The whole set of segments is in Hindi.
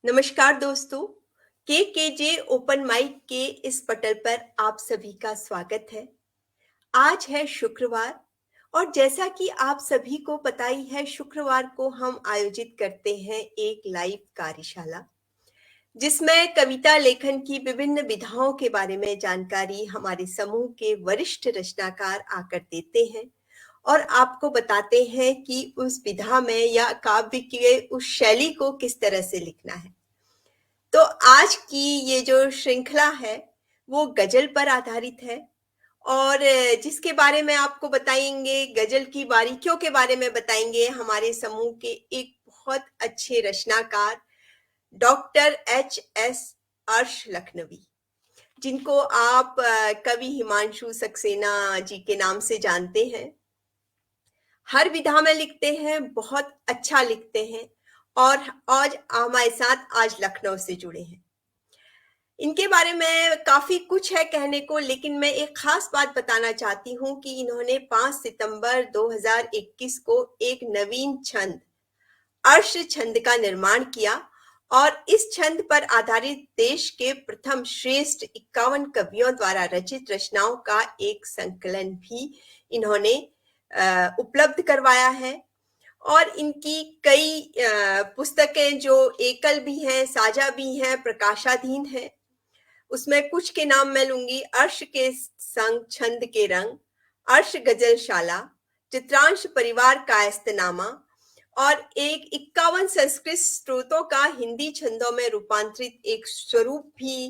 नमस्कार दोस्तों। के जे ओपन माइक के इस पटल पर आप सभी का स्वागत है। आज है शुक्रवार और जैसा कि आप सभी को पता ही है, शुक्रवार को हम आयोजित करते हैं एक लाइव कार्यशाला जिसमें कविता लेखन की विभिन्न विधाओं के बारे में जानकारी हमारे समूह के वरिष्ठ रचनाकार आकर देते हैं और आपको बताते हैं कि उस विधा में या काव्य के उस शैली को किस तरह से लिखना है। तो आज की ये जो श्रृंखला है वो गजल पर आधारित है और जिसके बारे में आपको बताएंगे, गजल की बारीकियों के बारे में बताएंगे हमारे समूह के एक बहुत अच्छे रचनाकार डॉक्टर एच.एस. अर्श लखनवी, जिनको आप कवि हिमांशु सक्सेना जी के नाम से जानते हैं। हर विधा में लिखते हैं, बहुत अच्छा लिखते हैं और आज हमारे साथ आज लखनऊ से जुड़े हैं। इनके बारे में काफी कुछ है कहने को, लेकिन मैं एक खास बात बताना चाहती हूँ कि इन्होंने 5 सितंबर 2021 को एक नवीन छंद अर्श छंद का निर्माण किया और इस छंद पर आधारित देश के प्रथम श्रेष्ठ 51 कवियों द्वारा रचित रचनाओं का एक संकलन भी इन्होंने उपलब्ध करवाया है। और इनकी कई पुस्तकें जो एकल भी हैं, साझा भी हैं, प्रकाशाधीन हैं। उसमें कुछ के नाम मैं लूंगी: अर्श के संग छंद के रंग, अर्श गजलशाला, चित्रांश परिवार कायस्तनामा और एक 51 संस्कृत स्रोतों का हिंदी छंदों में रूपांतरित एक स्वरूप भी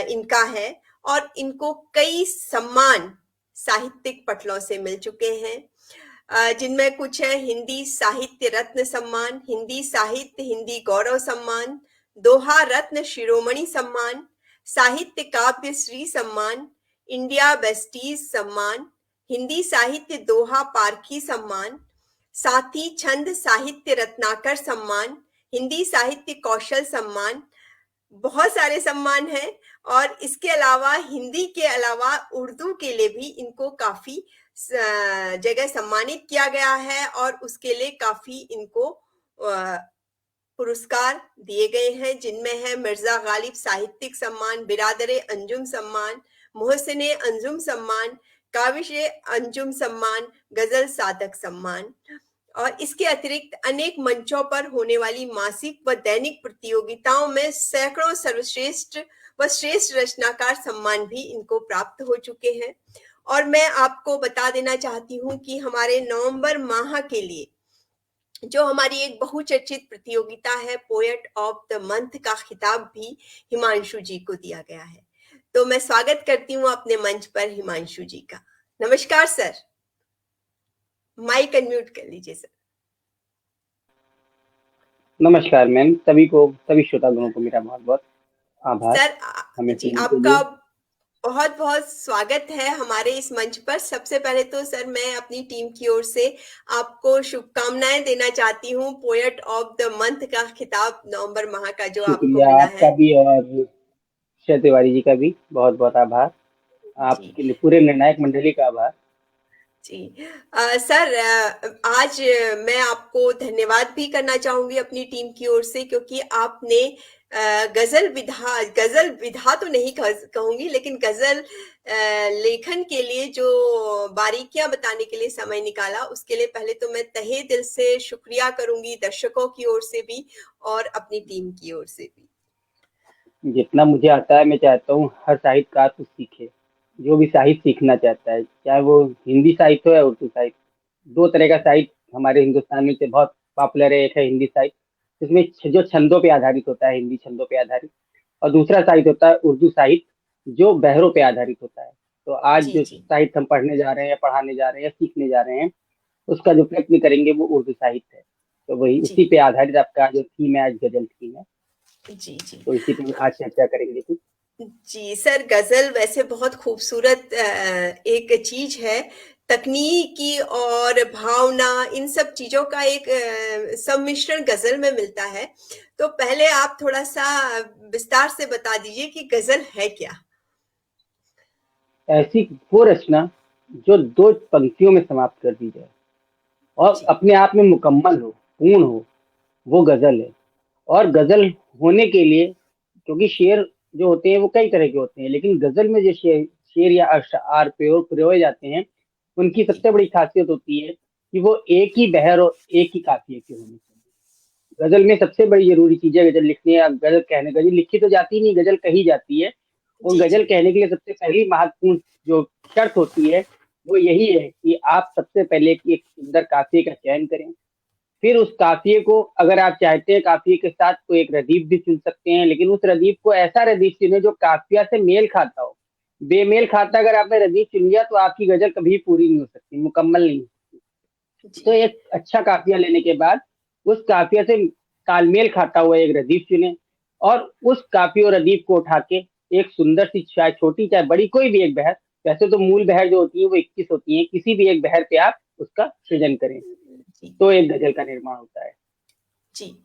इनका है। और इनको कई सम्मान साहित्यिक पटलों से मिल चुके हैं, जिनमें कुछ है हिंदी साहित्य रत्न सम्मान, हिंदी साहित्य हिंदी गौरव सम्मान, दोहा रत्न शिरोमणि सम्मान, साहित्य काव्य श्री सम्मान, इंडिया वेस्टीज सम्मान, हिंदी साहित्य दोहा पारखी सम्मान, साथी छंद साहित्य रत्नाकर सम्मान, हिंदी साहित्य कौशल सम्मान। बहुत सारे सम्मान हैं और इसके अलावा हिंदी के अलावा उर्दू के लिए भी इनको काफी जगह सम्मानित किया गया है और उसके लिए काफी इनको पुरस्कार दिए गए हैं, जिनमें है मिर्जा गालिब साहित्यिक सम्मान, बिरादरे अंजुम सम्मान, मोहसिने अंजुम सम्मान, काविशे अंजुम सम्मान, गजल साधक सम्मान। और इसके अतिरिक्त अनेक मंचों पर होने वाली मासिक व दैनिक प्रतियोगिताओं में सैकड़ों सर्वश्रेष्ठ व श्रेष्ठ रचनाकार सम्मान भी इनको प्राप्त हो चुके हैं। और मैं आपको बता देना चाहती हूँ कि हमारे नवंबर माह के लिए जो हमारी एक बहुचर्चित प्रतियोगिता है, पोएट ऑफ द मंथ का खिताब भी हिमांशु जी को दिया गया है। तो मैं स्वागत करती हूँ अपने मंच पर हिमांशु जी का। नमस्कार सर, माइक अनम्यूट कर लीजिए सर। नमस्कार मैम, सभी श्रोतागणों को मेरा बहुत बहुत आभार। सर जी, आपका बहुत बहुत स्वागत है हमारे इस मंच पर। सबसे पहले तो सर मैं अपनी टीम की ओर से आपको शुभकामनाएं देना चाहती हूँ पोएट ऑफ द मंथ का खिताब नवंबर माह का जो आपको मिला है। आपका भी और शरद तिवारी जी का भी बहुत बहुत आभार। आपके लिए पूरे निर्णायक मंडली का आभार जी। सर आज मैं आपको धन्यवाद भी करना चाहूंगी अपनी टीम की ओर से, क्योंकि आपने गजल विधा तो नहीं कहूंगी, लेकिन गजल लेखन के लिए जो बारीकियां बताने के लिए समय निकाला, उसके लिए पहले तो मैं तहे दिल से शुक्रिया करूंगी, दर्शकों की ओर से भी और अपनी टीम की ओर से भी। जितना मुझे आता है मैं चाहता हूँ हर साहित्यकार कुछ सीखे, जो भी साहित्य सीखना चाहता है, चाहे वो हिंदी साहित्य हो या उर्दू साहित्य। दो तरह का साहित्य हमारे हिंदुस्तान में से बहुत पॉपुलर है। एक है हिंदी साहित्य, जिसमें जो छंदों पे आधारित होता है, हिंदी छंदों पे आधारित, और दूसरा साहित्य होता है उर्दू साहित्य, जो बहरों पे आधारित होता है। तो आज जो साहित्य हम पढ़ने जा रहे हैं या पढ़ाने जा रहे हैं या सीखने जा रहे हैं, उसका जो प्रयत्न करेंगे वो उर्दू साहित्य है। तो वही उसी पे आधारित आपका जो थीम है, आज गजल थीम है। जी जी, तो इसी पे आज चर्चा करेंगे कुछ। जी सर, गजल वैसे बहुत खूबसूरत एक चीज है। तकनीकी और भावना, इन सब चीजों का एक सम्मिश्रण गजल में मिलता है। तो पहले आप थोड़ा सा विस्तार से बता दीजिए कि गजल है क्या। ऐसी वो रचना जो दो पंक्तियों में समाप्त कर दी जाए और अपने आप में मुकम्मल हो, पूर्ण हो, वो गजल है। और गजल होने के लिए, क्योंकि शेर जो होते हैं वो कई तरह के होते हैं, लेकिन गजल में जो शेर शेर या अशआर प्रयोए जाते हैं, उनकी जी सबसे बड़ी खासियत होती है कि वो एक ही बहर और एक ही काफिए के होने चाहिए। गजल में सबसे बड़ी जरूरी चीज है गजल लिखनी है, गजल कहने, गजल लिखी तो जाती नहीं, गजल कही जाती है। और जी गजल जी कहने के लिए सबसे पहली महत्वपूर्ण जो शर्त होती है वो यही है कि आप सबसे पहले की एक सुंदर काफिये का चयन करें। फिर उस काफिये को, अगर आप चाहते हैं काफिये के साथ तो एक रदीफ भी चुन सकते हैं, लेकिन उस रदीफ को ऐसा रदीफ चुने जो काफिया से मेल खाता हो। बेमेल खाता अगर आपने रदीफ चुन लिया तो आपकी गजल कभी पूरी नहीं हो सकती, मुकम्मल नहीं। तो जी एक अच्छा काफिया लेने के बाद उस काफिया से तालमेल खाता हुआ एक रदीफ चुने, और उस काफी और रदीफ को उठा के एक सुंदर सी, चाहे छोटी चाहे बड़ी, कोई भी एक बहर, वैसे तो मूल बहर जो होती है वो 21 होती है, किसी भी एक बहर पे आप उसका सृजन करें, जी तो एक गजल का निर्माण होता है। जी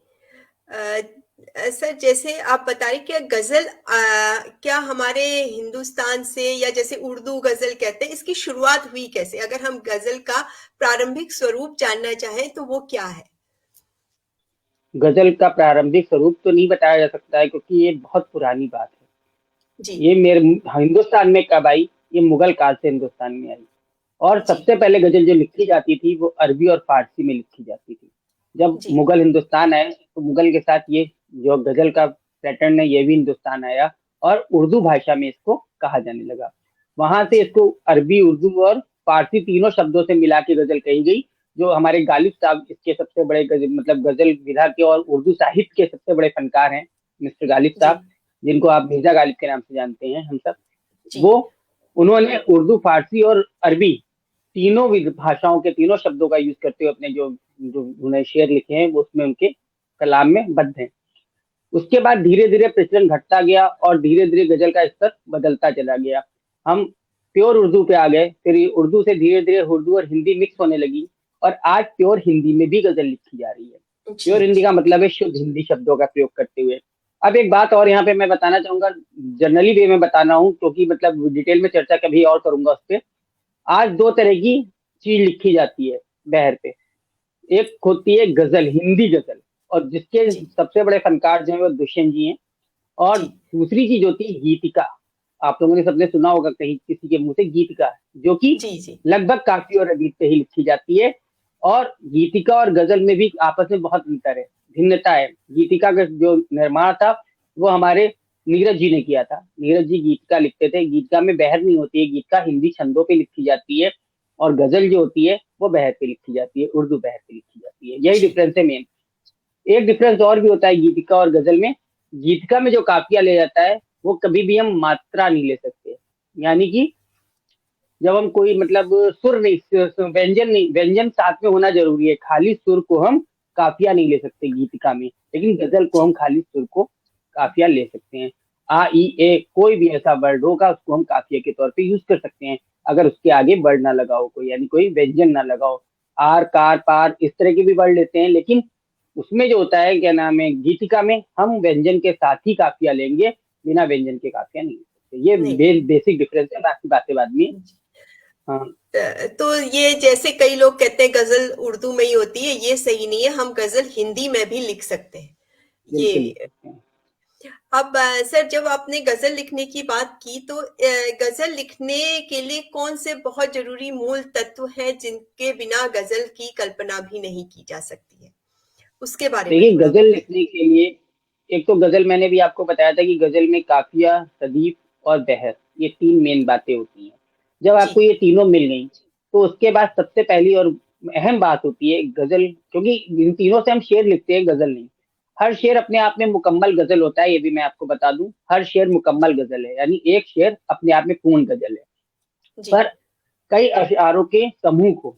सर, जैसे आप बता रहे कि गजल क्या हमारे हिंदुस्तान से, या जैसे उर्दू गजल कहते हैं, इसकी शुरुआत हुई कैसे? अगर हम गजल का प्रारंभिक स्वरूप जानना चाहें तो वो क्या है? गजल का प्रारंभिक स्वरूप तो नहीं बताया जा सकता है, क्योंकि ये बहुत पुरानी बात है। जी ये मेरे हिंदुस्तान में कब आई? ये मुगल काल से हिंदुस्तान में आई। और जी सबसे पहले गजल जो लिखी जाती थी वो अरबी और फारसी में लिखी जाती थी। जब जी मुगल हिंदुस्तान आए तो मुगल के साथ ये जो गजल का पैटर्न है ये भी हिंदुस्तान आया, और उर्दू भाषा में इसको कहा जाने लगा। वहां से जी इसको अरबी, उर्दू और फारसी तीनों शब्दों से मिला के गजल कही गई। जो हमारे गालिब साहब इसके सबसे बड़े गजल, मतलब गजल विधा के और उर्दू साहित्य के सबसे बड़े फनकार हैं, मिस्टर गालिब जी साहब, जिनको आप मिर्जा गालिब के नाम से जानते हैं हम सब। जी वो, उन्होंने उर्दू, फारसी और अरबी तीनों भाषाओं के तीनों शब्दों का यूज करते हुए अपने जो जो उन्होंने शेर लिखे हैं वो उसमें उनके कलाम में बद्ध हैं। उसके बाद धीरे धीरे प्रचलन घटता गया और धीरे धीरे गजल का स्तर बदलता चला गया। हम प्योर उर्दू पे आ गए, फिर उर्दू से धीरे धीरे उर्दू और हिंदी मिक्स होने लगी, और आज प्योर हिंदी में भी गजल लिखी जा रही है। जी प्योर हिंदी जी का मतलब है शुद्ध हिंदी शब्दों का प्रयोग करते हुए। अब एक बात और यहाँ पे मैं बताना चाहूंगा, जनरली वे में बताना हूँ, क्योंकि मतलब डिटेल में चर्चा कभी और करूंगा उस पर। आज दो तरह की चीज लिखी जाती है बहर पे। एक होती है गजल, हिंदी गजल, और जिसके जी सबसे बड़े फनकार जो है वो दुष्यंत जी हैं। और जी दूसरी चीज होती है गीतिका। आप लोगों ने सबने सुना होगा कहीं किसी के मुंह से गीतिका, जो कि जी जी लगभग काफी और अदीब पे ही लिखी जाती है। और गीतिका और गजल में भी आपस में बहुत अंतर है, भिन्नता है। गीतिका का जो निर्माण था वो हमारे नीरज जी ने किया था। नीरज जी गीतिका लिखते थे। गीतिका में बहर नहीं होती है, गीतिका हिंदी छंदों पे लिखी जाती है, और गजल जो होती है वो बहर पे लिखी जाती है, उर्दू बहर पे लिखी जाती है। यही जी डिफरेंस है मेन। एक डिफरेंस और भी होता है गीतिका और गजल में। गीतिका में जो काफिया ले जाता है वो कभी भी हम मात्रा नहीं ले सकते, यानी कि जब हम कोई, मतलब सुर नहीं, व्यंजन नहीं, व्यंजन साथ में होना जरूरी है, खाली सुर को हम काफिया नहीं ले सकते गीतिका में। लेकिन गजल को हम जी खाली सुर को काफिया ले सकते हैं। आ ई ए कोई भी ऐसा वर्ड होगा उसको हम काफिया के तौर पे यूज कर सकते हैं, अगर उसके आगे वर्ड ना लगा हो कोई, यानी कोई व्यंजन ना लगा हो। आर, कार, पार, इस तरह के भी वर्ड लेते हैं, लेकिन उसमें जो होता है, क्या नाम है, गीतिका में हम व्यंजन के साथ ही काफिया लेंगे, बिना व्यंजन के काफिया नहीं ले सकते। ये नहीं बेसिक डिफरेंस है, बाकी बातें बाद में। जी। हाँ, तो ये जैसे कई लोग कहते हैं गजल उर्दू में ही होती है, ये सही नहीं है, हम गजल हिंदी में भी लिख सकते हैं। बिल्कुल लिख ये सकते हैं। अब सर, जब आपने गजल लिखने की बात की तो गजल लिखने के लिए कौन से बहुत जरूरी मूल तत्व हैं जिनके बिना गजल की कल्पना भी नहीं की जा सकती है? उसके बारे में देखिए, थोड़ा गजल बताएं। लिखने के लिए, एक तो गजल, मैंने भी आपको बताया था कि गजल में काफिया, तदीफ और बहर, ये तीन मेन बातें होती हैं। जब जी आपको ये तीनों मिल गई तो उसके बाद सबसे पहली और अहम बात होती है गजल, क्योंकि इन तीनों से हम शेर लिखते हैं, गजल नहीं। हर शेर अपने आप में मुकम्मल गजल होता है, ये भी मैं आपको बता दूं। हर शेर मुकम्मल गजल है, यानी एक शेर अपने आप में पूर्ण गजल है। जी पर कई अशआरों के समूह को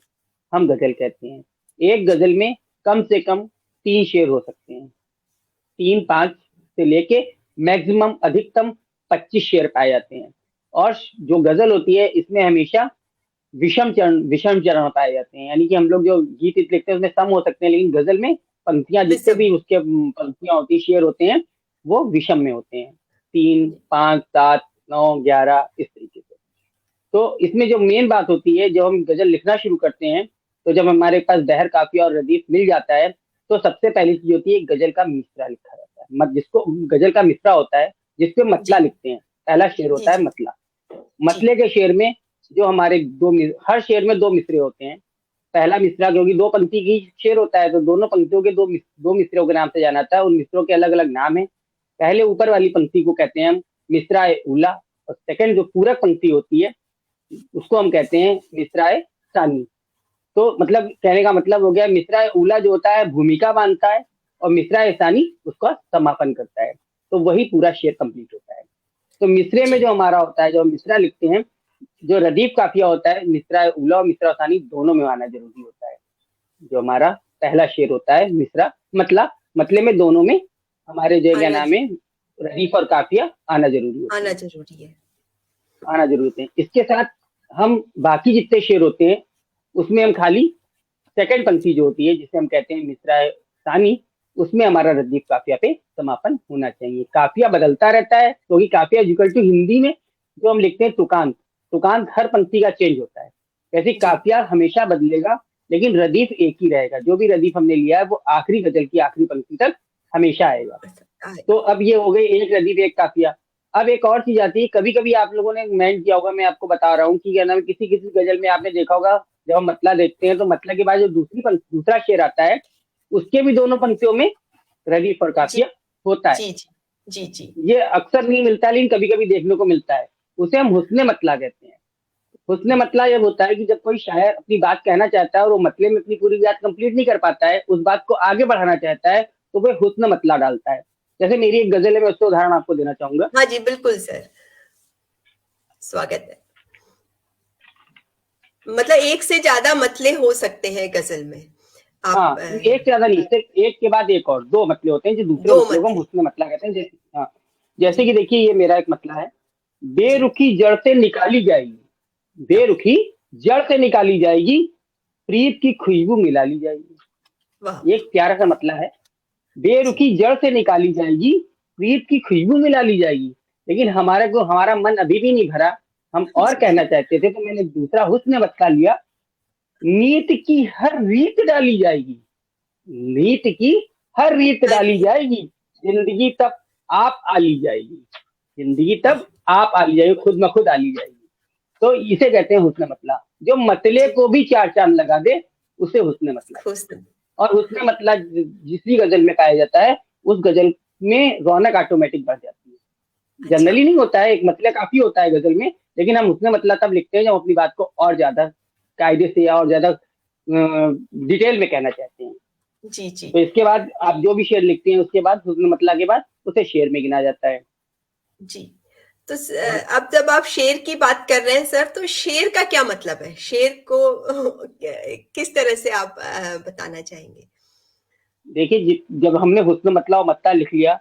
हम गजल कहते हैं। एक गजल में कम से कम 3 शेर हो सकते हैं, 3, 5 से लेके मैक्सिमम अधिकतम 25 शेर पाए जाते हैं। और जो गजल होती है इसमें हमेशा विषम चरण पाए जाते हैं, यानी कि हम लोग जो गीत लिखते हैं उसमें सम हो सकते हैं, लेकिन गजल में पंक्तियां, जितने विषम। भी उसके पंक्तियां होती, शेर होते हैं, वो विषम में होते हैं। 3, 5, 7, 9, 11, इस तरीके से। तो इसमें जो मेन बात होती है, जब हम गजल लिखना शुरू करते हैं, तो जब हमारे पास बहर, काफिया और रदीफ मिल जाता है, तो सबसे पहली चीज होती है गजल का मिसरा लिखा जाता है। जिसको गजल का मिसरा होता है, जिसपे मतला जी लिखते हैं। पहला शेर जी होता है जी मतला। जी मतले के शेर में जो हमारे हर शेर में दो मिसरे होते हैं। पहला मिसरा, क्योंकि दो पंक्ति की शेर होता है तो दोनों पंक्तियों के दो मिसरों के नाम से जाना जाता है। उन मिसरों के अलग अलग नाम है। पहले ऊपर वाली पंक्ति को कहते हैं हम मिसरा ए उला, और सेकंड जो पूरक पंक्ति होती है उसको हम कहते हैं मिसरा ए सानी। तो मतलब कहने का मतलब हो गया, मिसरा ए उला जो होता है भूमिका बांधता है, और मिसरा ए सानी उसका समापन करता है। तो वही पूरा शेर कंप्लीट होता है। तो मिसरे में जो जी। हमारा होता है, जो हम मिसरा लिखते हैं, जो रदीफ काफिया होता है, मिसरा उला और मिसरा सानी दोनों में आना जरूरी होता है। जो हमारा पहला शेर होता है मिसरा मतला, मतले में दोनों में हमारे जो क्या आना नाम है, रदीफ और काफिया आना जरूरी होते आना हैं। जरूरी है। आना जरूरी होते हैं। इसके साथ हम बाकी जितने शेर होते हैं उसमें हम खाली सेकंड पंक्ति जो होती है, जिसे हम कहते हैं मिसरा सानी, उसमें हमारा रदीफ काफिया पे समापन होना चाहिए। काफिया बदलता रहता है, क्योंकि काफिया इक्वल टू हिंदी में जो हम लिखते हैं तुकांत, तुकांत हर पंक्ति का चेंज होता है। वैसे जी काफिया हमेशा बदलेगा, लेकिन रदीफ एक ही रहेगा। जो भी रदीफ हमने लिया है वो आखिरी गजल की आखिरी पंक्ति तक हमेशा आएगा। तो आएगा। अब ये हो गई एक रदीफ एक काफिया। अब एक और चीज आती है, कभी कभी आप लोगों ने मेंट किया होगा, मैं आपको बता रहा हूँ कि क्या नाम है, किसी किसी गजल में आपने देखा होगा, जब हम मतला देखते हैं तो मतला के बाद जो दूसरा शेर आता है, उसके भी दोनों पंक्तियों में रदीफ और जी काफिया होता है। जी जी जी जी। ये अक्सर नहीं मिलता, लेकिन कभी कभी देखने को मिलता है। उसे हम हुस्ने मतला कहते हैं। हुस्ने मतला जब होता है कि जब कोई शायर अपनी बात कहना चाहता है और वो मतले में अपनी पूरी बात कंप्लीट नहीं कर पाता है, उस बात को आगे बढ़ाना चाहता है, तो वह हुस्न मतला डालता है। जैसे मेरी एक गजल है, मैं उसका उदाहरण आपको देना चाहूंगा। हाँ जी बिल्कुल सर, स्वागत है। मतलब एक से ज्यादा मतले हो सकते हैं गजल में। आप हाँ, एक से ज्यादा नहीं, सिर्फ एक के बाद एक और दो मतले होते हैं, जो दूसरे दो मतले को हम मतले। हुस्न मतला कहते हैं। जैसे हाँ, जैसे जी कि देखिए ये मेरा एक मतला है। जी। बेरुखी जड़ से निकाली जाएगी, वाह बेरुखी जड़ से निकाली जाएगी, प्रीत की खुशबू मिला ली जाएगी। वाह ये वाह। एक प्यारा सा मतला है। जी बेरुखी जड़ से निकाली जाएगी, प्रीत की खुशबू मिला ली जाएगी। लेकिन हमारा मन अभी भी नहीं भरा, हम और जी कहना चाहते थे, तो मैंने दूसरा हुस्न मतला लिया। नीत की हर रीत डाली जाएगी, नीत की हर रीत डाली अरे जाएगी, जिंदगी तब आप आ ली जाएगी, जिंदगी वाह। तब आप आ ली जाएगी, खुद ब खुद आ ली जाएगी। तो इसे कहते हैं हुस्न मतला। जो मतले जी को भी चार चांद लगा दे, उसे हुस्न मतला। खुश। और हुस्न मतला जिस भी गजल में पाया जाता है, उस गजल में रौनक ऑटोमेटिक बढ़ जाती है। अच्छा। जनरली नहीं होता है, एक मतला काफी होता है गजल में, लेकिन हम हुस्न मतला तब लिखते हैं जब अपनी बात को और ज्यादा कायदे से या और ज्यादा डिटेल में कहना चाहते हैं। जी जी तो इसके बाद आप जो भी शेर लिखते हैं, उसके बाद हुस्न मतला के बाद उसे शेर में गिना जाता है। जी। तो और अब जब आप शेर की बात कर रहे हैं सर, तो शेर का क्या मतलब है? शेर को किस तरह से आप बताना चाहेंगे? देखिए, जब हमने हुस्न मतला और मत्ता लिख लिया,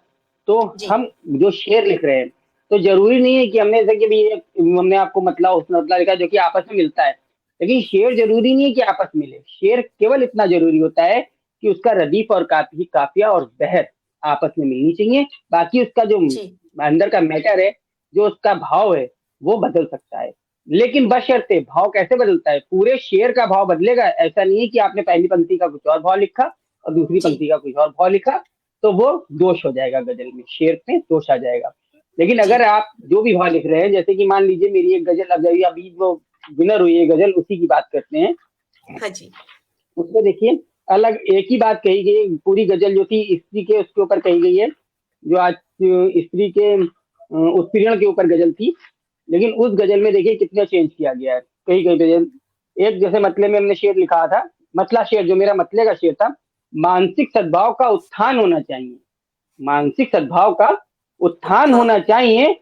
तो जी हम जो शेर लिख रहे हैं, तो जरूरी नहीं है कि हमने जैसे कि हमने आपको मतला हुस्न मतला लिखा जो कि आपस में मिलता है, लेकिन शेर जरूरी नहीं है कि आपस में मिले। शेर केवल इतना जरूरी होता है कि उसका रदीफ और काफिया और बहर आपस में मिलनी चाहिए। बाकी उसका जो जी अंदर का मैटर है, जो उसका भाव है, वो बदल सकता है। लेकिन बशर्ते, भाव कैसे बदलता है, पूरे शेर का भाव बदलेगा। ऐसा नहीं है कि आपने पहली पंक्ति का कुछ और भाव लिखा और दूसरी जी पंक्ति का कुछ और भाव लिखा, तो वो दोष हो जाएगा, गजल में शेर में दोष आ जाएगा। लेकिन जी। अगर आप जो भी भाव लिख रहे हैं, जैसे कि मान लीजिए मेरी एक गजल, अब अभी वो विनर हुई है गजल, उसी की बात करते हैं। हाँ जी उसमें देखिए, अलग एक ही बात कही गई, पूरी गजल जो थी स्त्री के उसके ऊपर कही गई है, जो आज स्त्री के उत्पीड़न के ऊपर गजल थी। लेकिन उस गजल में देखिए कितना चेंज किया गया है। कई कई गजल, एक जैसे मतले में हमने शेर लिखा था, मतला शेर जो मेरा मतले का शेर था, मानसिक सद्भाव का उत्थान होना चाहिए, मानसिक सद्भाव का उत्थान होना उत्थान। चाहिए,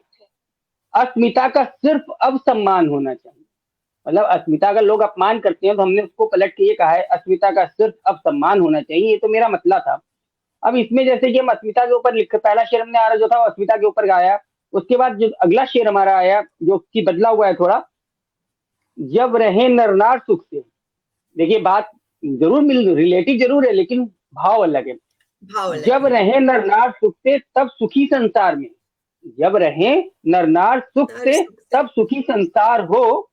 अस्मिता का सिर्फ अब सम्मान होना चाहिए। मतलब अस्मिता का लोग अपमान करते हैं, तो हमने उसको पलट के ये कहा है, अस्मिता का सिर्फ अब सम्मान होना चाहिए। ये तो मेरा मतला था। अब इसमें जैसे कि हम अस्मिता के ऊपर लिख, पहला शेर हमने आ रहा जो था वो अस्मिता के ऊपर गाया। उसके बाद जो अगला शेर हमारा आया, जो कि बदला हुआ है थोड़ा, जब रहे नरनार सुख से। देखिए बात जरूर मिल, रिलेटिव जरूर है, लेकिन भाव अलग है। भाव अलग जब है। रहे नरनार सुख से तब सुखी संसार में, जब रहे नरनार सुख हर से सुख से। तब सुखी संसार हो,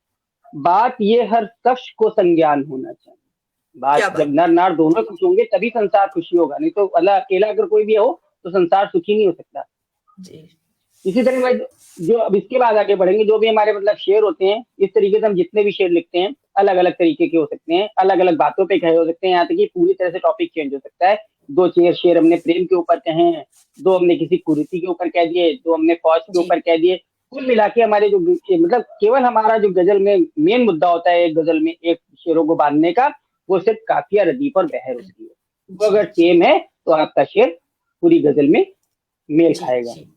बात ये हर शख्स को संज्ञान होना चाहिए। क्या बात जब बात। नर नार दोनों खुश होंगे तभी संसार खुशी होगा, नहीं तो अल्लाह अकेला अगर कोई भी हो तो संसार सुखी नहीं हो सकता। जी इसी तरह भाई, जो अब इसके बाद आगे बढ़ेंगे, जो भी हमारे मतलब शेर होते हैं, इस तरीके से हम जितने भी शेर लिखते हैं अलग अलग तरीके के हो सकते हैं, अलग अलग बातों पे कहे हो सकते हैं, यहाँ तक कि पूरी तरह से टॉपिक चेंज हो सकता है। दो शेर शेर हमने प्रेम के ऊपर कहे हैं, दो हमने किसी कुरीति के ऊपर कह दिए, दो हमने फौज के जी ऊपर कह दिए। कुल मिला के हमारे जो मतलब केवल हमारा जो गजल में मेन मुद्दा होता है एक गजल में एक शेरों को बांधने का, वो सिर्फ काफिया, रदीफ और बहर होती है। वो जी अगर जी सेम है तो आपका शेर पूरी गजल में मेल जी खाएगा। जी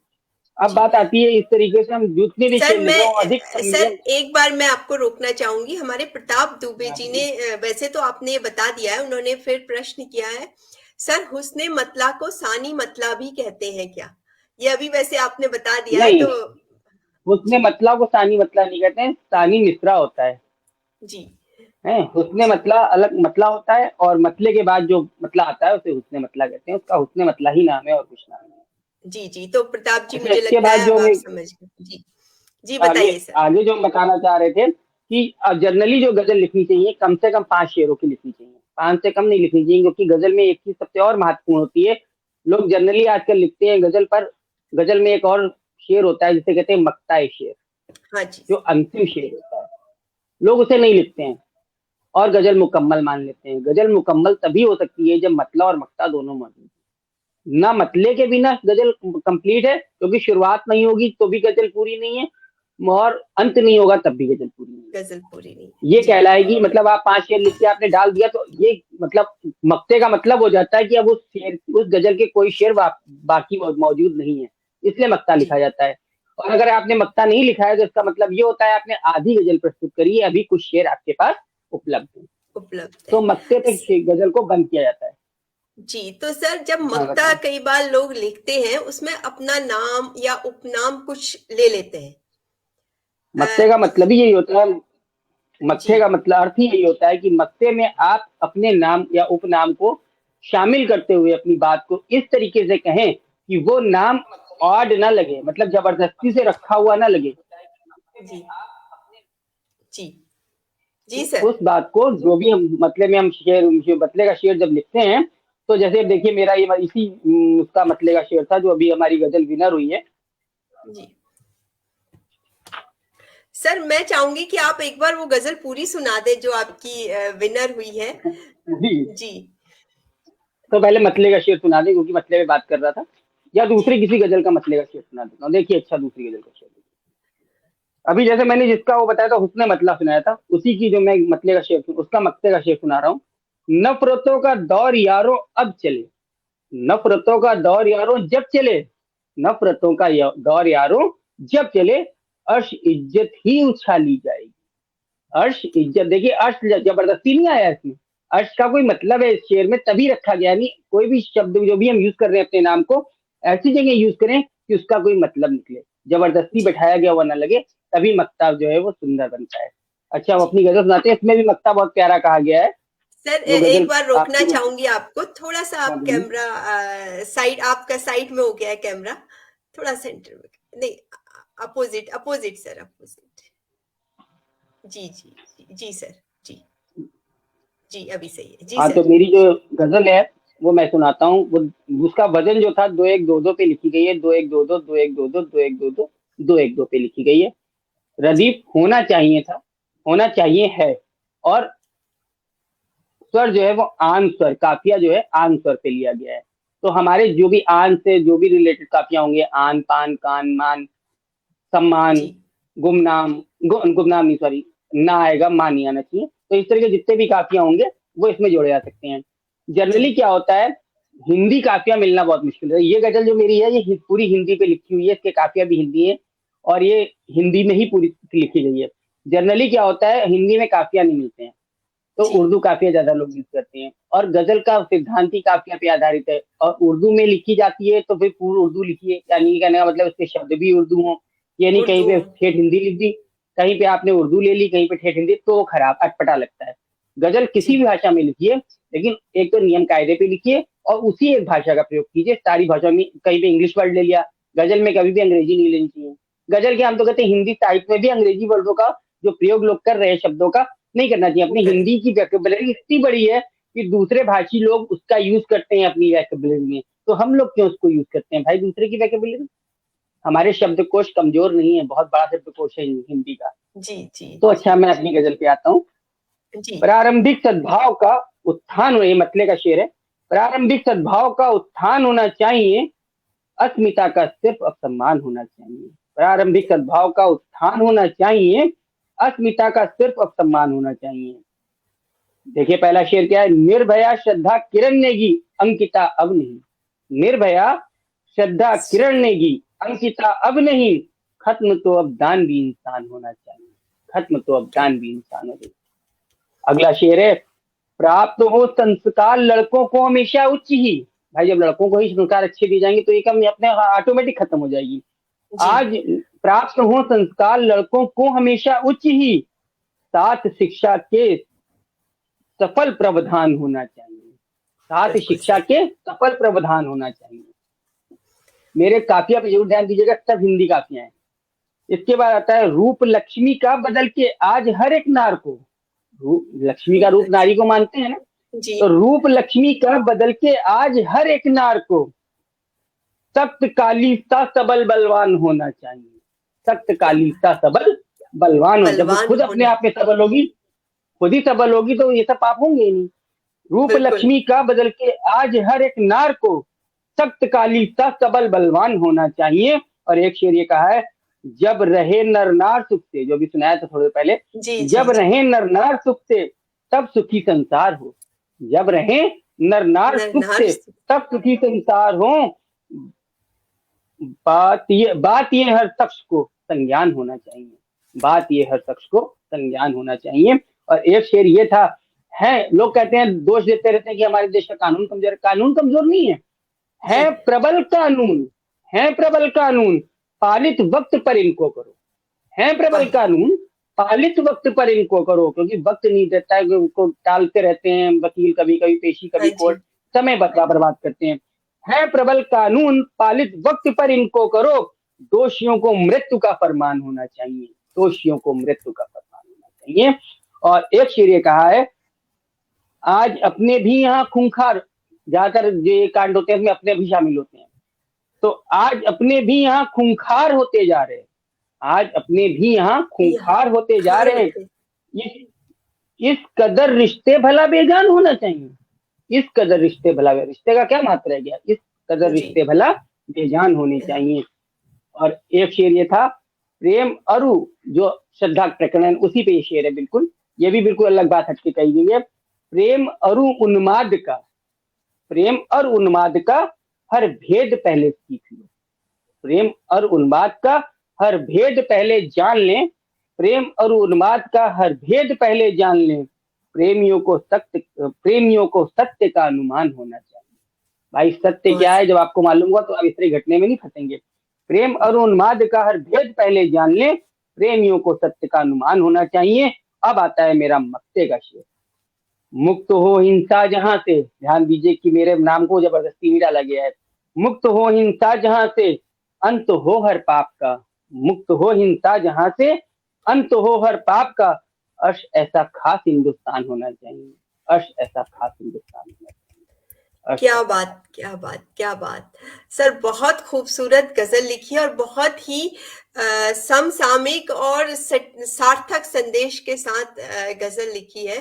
अब जी। बात आती है इस तरीके से हम जितने भी सर शेर लिख मैं रहे हो अधिक सर संयम। एक बार मैं आपको रोकना चाहूंगी। हमारे प्रताप दुबे हाँ जी ने बोलिए। वैसे तो आपने ये बता दिया है, उन्होंने फिर प्रश्न किया है, सर हुस्ने मतला को सानी मतला भी कहते हैं क्या? ये अभी वैसे आपने बता दिया है नहीं, तो। हुस्ने जी मतला को सानी मतला नहीं कहते हैं, सानी मिसरा होता जी है। हुस्ने जी। मतला अलग मतला होता है, और मतले के बाद जो मतला आता है उसे हुस्ने मतला कहते हैं, उसका हुस्ने मतला ही नाम है और कुछ नाम नहीं जी जी, तो प्रताप जी है। अच्छा, मुझे इसके लगता बाद है अब जो आप मैं समझ गए। जी जी, आगे बताइए सर। आगे जो हम बताना चाह रहे थे कि जनरली जो गजल लिखनी चाहिए कम से कम 5 शेरों की लिखनी चाहिए, 5 से कम नहीं लिखनी चाहिए, क्योंकि गजल में एक चीज सबसे और महत्वपूर्ण होती है। लोग जनरली आजकल लिखते हैं गजल पर, गजल में एक और शेर होता है जिसे कहते हैं मक्ता शेर, हाँ जी। जो अंतिम शेर होता है, लोग उसे नहीं लिखते हैं और गजल मुकम्मल मान लेते हैं। गजल मुकम्मल तभी हो सकती है जब मतला और मक्ता दोनों मौजूद हो। ना मतले के बिना गजल कंप्लीट है, क्योंकि शुरुआत नहीं होगी तो भी गजल पूरी नहीं है, और अंत नहीं होगा तब भी गजल पूरी नहीं है। गजल पूरी नहीं ये है। जी कहलाएगी, मतलब आप 5 शेर लिख के आपने डाल दिया तो ये मतलब मक्ते का मतलब हो जाता है कि अब उस शेर उस गजल के कोई शेर बाकी मौजूद नहीं है, इसलिए मक्ता जी। लिखा जाता है। और अगर आपने मक्ता नहीं लिखा है तो इसका मतलब ये होता है आपने आधी गजल प्रस्तुत करी है, अभी कुछ शेर आपके पास उपलब्ध है, उपलब्ध तो है। मक्ते पे गजल को बंद किया जाता है। जी, तो सर जब हाँ मक्ता बताएं। कई बार लोग लिखते हैं उसमें अपना नाम या उपनाम कुछ ले लेते हैं। अ, मक्ते का मतलब ही यही होता है, जी मक्ते का मतलब अर्थ ही यही होता है कि मक्ते में आप अपने नाम या उपनाम को शामिल करते हुए अपनी बात को इस तरीके से कहें कि वो नाम ऑड ना लगे, मतलब जबरदस्ती से रखा हुआ ना लगे। जी जी जी सर। उस बात को जो भी हम मतले में हम शेर मतले का शेर जब लिखते हैं, तो जैसे अब देखिए मेरा ये इसी उसका मतले का शेर था जो अभी हमारी गजल विनर हुई है। जी सर, मैं चाहूंगी कि आप एक बार वो गजल पूरी सुना दें जो आपकी विनर हुई है। जी, जी तो पहले मतले का शेर सुना दे क्योंकि मतले में बात कर रहा था, या जी दूसरी किसी गजल का मतले का शेर सुना देता हूँ। देखिए, अच्छा दूसरी गजल का शेर, अभी जैसे मैंने जिसका वो बताया था हुस्ने मतला सुनाया था, उसी की जो मैं मतले का शेर उसका मक्ते का शेर सुना रहा हूँ। नफरतों का दौर यारो अब चले, नफरतों का दौर यारो जब चले, नफरतों का दौर यारो जब चले, अर्श इज्जत ही उछाली जाएगी। अर्श इज्जत, देखिए अर्श जबरदस्ती नहीं आया इसमें, अर्श का कोई मतलब है इस शेर में तभी रखा गया, नहीं कोई भी शब्द जो भी हम यूज कर रहे हैं अपने नाम को ऐसी जगह यूज करें कि उसका कोई मतलब निकले, जबरदस्ती जी बैठाया गया हुआ ना लगे, तभी मक्ता जो है वो सुंदर बनता है। अच्छा, हम जी। अपनी गजल सुनाते हैं, इसमें भी मक्ता बहुत प्यारा कहा गया है। सर जो एक गजल बार रोकना आपकी, चाहूंगी आपको, थोड़ा सा हाँ आप बोलिए। कैमरा साइड, आपका साइड में हो गया है कैमरा, थोड़ा सेंटर में नहीं, अपोजिट अपोजिट सर, अपोजिट। जी जी जी जी सर। जी जी, अभी सही है जी हाँ, तो सर। मेरी जो गजल है वो मैं सुनाता हूँ, वो उसका वजन जो था 2-1-2-2 पे लिखी गई है, 2-1-2-2, 2-1-2-2, 2-1-2-2, 2-1-2 पे लिखी गई है। जी रदीफ होना चाहिए था, होना चाहिए है, और स्वर जो है वो आन स्वर, काफिया जो है आन स्वर पे लिया गया है। तो हमारे जो भी आन से जो भी रिलेटेड काफिया होंगे, आन पान कान मान सम्मान जी गुमनाम, गुमनाम नहीं सॉरी, ना आएगा, मान नहीं आना चाहिए, तो इस तरह के जितने भी काफिया होंगे वो इसमें जोड़े जा सकते हैं। जी जनरली क्या होता है, हिंदी काफिया मिलना बहुत मुश्किल है। ये गजल जो मेरी है ये पूरी हिंदी पे लिखी हुई है, इसके काफिया भी हिंदी है, और ये हिंदी में ही पूरी लिखी गई है। जनरली क्या होता है, हिंदी में काफिया नहीं मिलते हैं, तो जी उर्दू काफिया ज्यादा लोग यूज करते हैं, और गजल का सिद्धांत ही काफिया पे आधारित है, और उर्दू में लिखी जाती है तो फिर पूरी उर्दू लिखिए, यानी कहने का मतलब उसके शब्द भी उर्दू हों, ये नहीं कहीं उर्दू। पे ठेठ हिंदी लिख दी, कहीं पे आपने उर्दू ले ली, कहीं पे ठेठ हिंदी, तो वो खराब अटपटा लगता है। गजल किसी भी जी भाषा में लिखिए, लेकिन एक तो नियम कायदे पे लिखिए, और उसी एक भाषा का प्रयोग कीजिए। सारी भाषा में कहीं पे इंग्लिश वर्ड ले लिया, गजल में कभी भी अंग्रेजी नहीं लेनी चाहिए। गजल के हम तो कहते हैं हिंदी साहित्य में भी अंग्रेजी वर्डों का जो प्रयोग लोग कर रहे हैं शब्दों का, नहीं करना चाहिए। अपनी हिंदी की वैकेबुलरी इतनी बड़ी है कि दूसरे भाषी लोग उसका यूज करते हैं अपनी वैकेबुलरी में, तो हम लोग क्यों उसको यूज करते हैं भाई दूसरे की वैकेबुलरी? हमारे शब्दकोश कमजोर नहीं है, बहुत बड़ा शब्दकोश है हिंदी का। जी जी तो जी अच्छा, मैं अपनी गजल पे आता हूँ। जी। प्रारंभिक सद्भाव का उत्थान, ये मतले का शेर है। प्रारंभिक सद्भाव का उत्थान होना चाहिए, अस्मिता का सिर्फ अपसम्मान होना चाहिए। प्रारंभिक सद्भाव का उत्थान होना चाहिए, अस्मिता का सिर्फ अपसम्मान होना चाहिए। देखिए पहला शेर क्या है, निर्भया श्रद्धा किरण नेगी, अंकिता अब नहीं। निर्भया श्रद्धा किरण नेगी, अंकिता अब नहीं। खत्म तो अब दान भी इंसान होना चाहिए, खत्म तो अब दान भी इंसान हो चाहिए। अगला शेर है, प्राप्त हो संस्कार लड़कों को हमेशा उच्च ही। भाई जब लड़कों को ही संस्कार अच्छे दिए जाएंगे तो ये कम अपने ऑटोमेटिक खत्म हो जाएगी। आज प्राप्त हो संस्कार लड़कों को हमेशा उच्च ही, साथ शिक्षा के सफल प्रावधान होना चाहिए, साथ शिक्षा के सफल प्रावधान होना चाहिए। मेरे काफिया पे जरूर ध्यान दीजिएगा, सब हिंदी काफिया है। इसके बाद आता है, रूप लक्ष्मी का बदल के आज हर एक नार को। लक्ष्मी का रूप नारी को मानते हैं ना, तो रूप लक्ष्मी का बदल के आज हर एक नार को सख्त काली सा सबल बलवान होना चाहिए, सख्त काली सा सबल बलवान हो। जब वो खुद अपने आप में सबल होगी, खुद ही सबल होगी, तो ये सब पाप होंगे ही नहीं। रूप लक्ष्मी का बदल के आज हर एक नार को सख्त काली सा सबल बलवान होना चाहिए। और एक शेर ये कहा है, जब रहे नर नार सुख से, जो भी सुनाया था थोड़े पहले, जब रहे नर नार सुख से तब सुखी संसार हो। जब रहे नर नार सुख से तब सुखी संसार हो। बात ये हर शख्स को संज्ञान होना चाहिए, बात ये हर शख्स को संज्ञान होना चाहिए। और एक शेर ये था, है लोग कहते हैं, दोष देते रहते हैं कि हमारे देश का कानून कमजोर है। कानून कमजोर नहीं है प्रबल कानून, है प्रबल कानून, पालित वक्त पर इनको करो। है प्रबल कानून, पालित वक्त पर इनको करो। क्योंकि वक्त नहीं देता है, उनको टालते रहते हैं वकील, कभी कभी पेशी, कभी कोर्ट, समय बर्बाद करते हैं। है प्रबल कानून, पालित वक्त पर इनको करो। दोषियों को मृत्यु का फरमान होना चाहिए, दोषियों को मृत्यु का फरमान होना चाहिए। और एक शेर ये कहा है, आज अपने भी यहाँ खूंखार, ज्यादातर जो ये कांड होते हैं उसमें अपने भी शामिल होते हैं, तो आज अपने भी यहाँ खूंखार होते जा रहे हैं, आज अपने भी यहाँ खूंखार होते जा रहे हैं। इस कदर रिश्ते भला बेजान होना चाहिए, इस कदर रिश्ते भला, रिश्ते का क्या महत्व रह गया, इस कदर रिश्ते भला बेजान होने चाहिए। और एक शेर ये था, प्रेम अरु, जो श्रद्धा प्रकरण, उसी पे ये शेर है बिल्कुल, ये भी बिल्कुल अलग बात हटके कही गई है। प्रेम अरु उन्माद का, प्रेम और उन्माद का हर भेद पहले सीख लो। प्रेम और उन्माद का हर भेद पहले जान लें, प्रेम और उन्माद का हर भेद पहले जान लें। प्रेमियों को सत्य का अनुमान होना चाहिए। भाई सत्य क्या है जब आपको मालूम हुआ तो आप इस तरह घटने में नहीं फंसेंगे। प्रेम और उन्माद का हर भेद पहले जान लें, प्रेमियों को सत्य का अनुमान होना चाहिए। अब आता है मेरा मक्ते का शेर, मुक्त हो हिंसा जहां से। ध्यान दीजिए कि मेरे नाम को जबरदस्ती नहीं डाला गया है। मुक्त हो हिंसा जहां से, अंत हो हर पाप का। मुक्त हो हिंसा जहां से, अंत हो हर पाप का। अर्श ऐसा खास हिंदुस्तान होना चाहिए, अर्श ऐसा खास हिंदुस्तान होना चाहिए। क्या बात, क्या बात, क्या बात सर, बहुत खूबसूरत गजल लिखी और बहुत ही समसामयिक और सार्थक संदेश के साथ गजल लिखी है।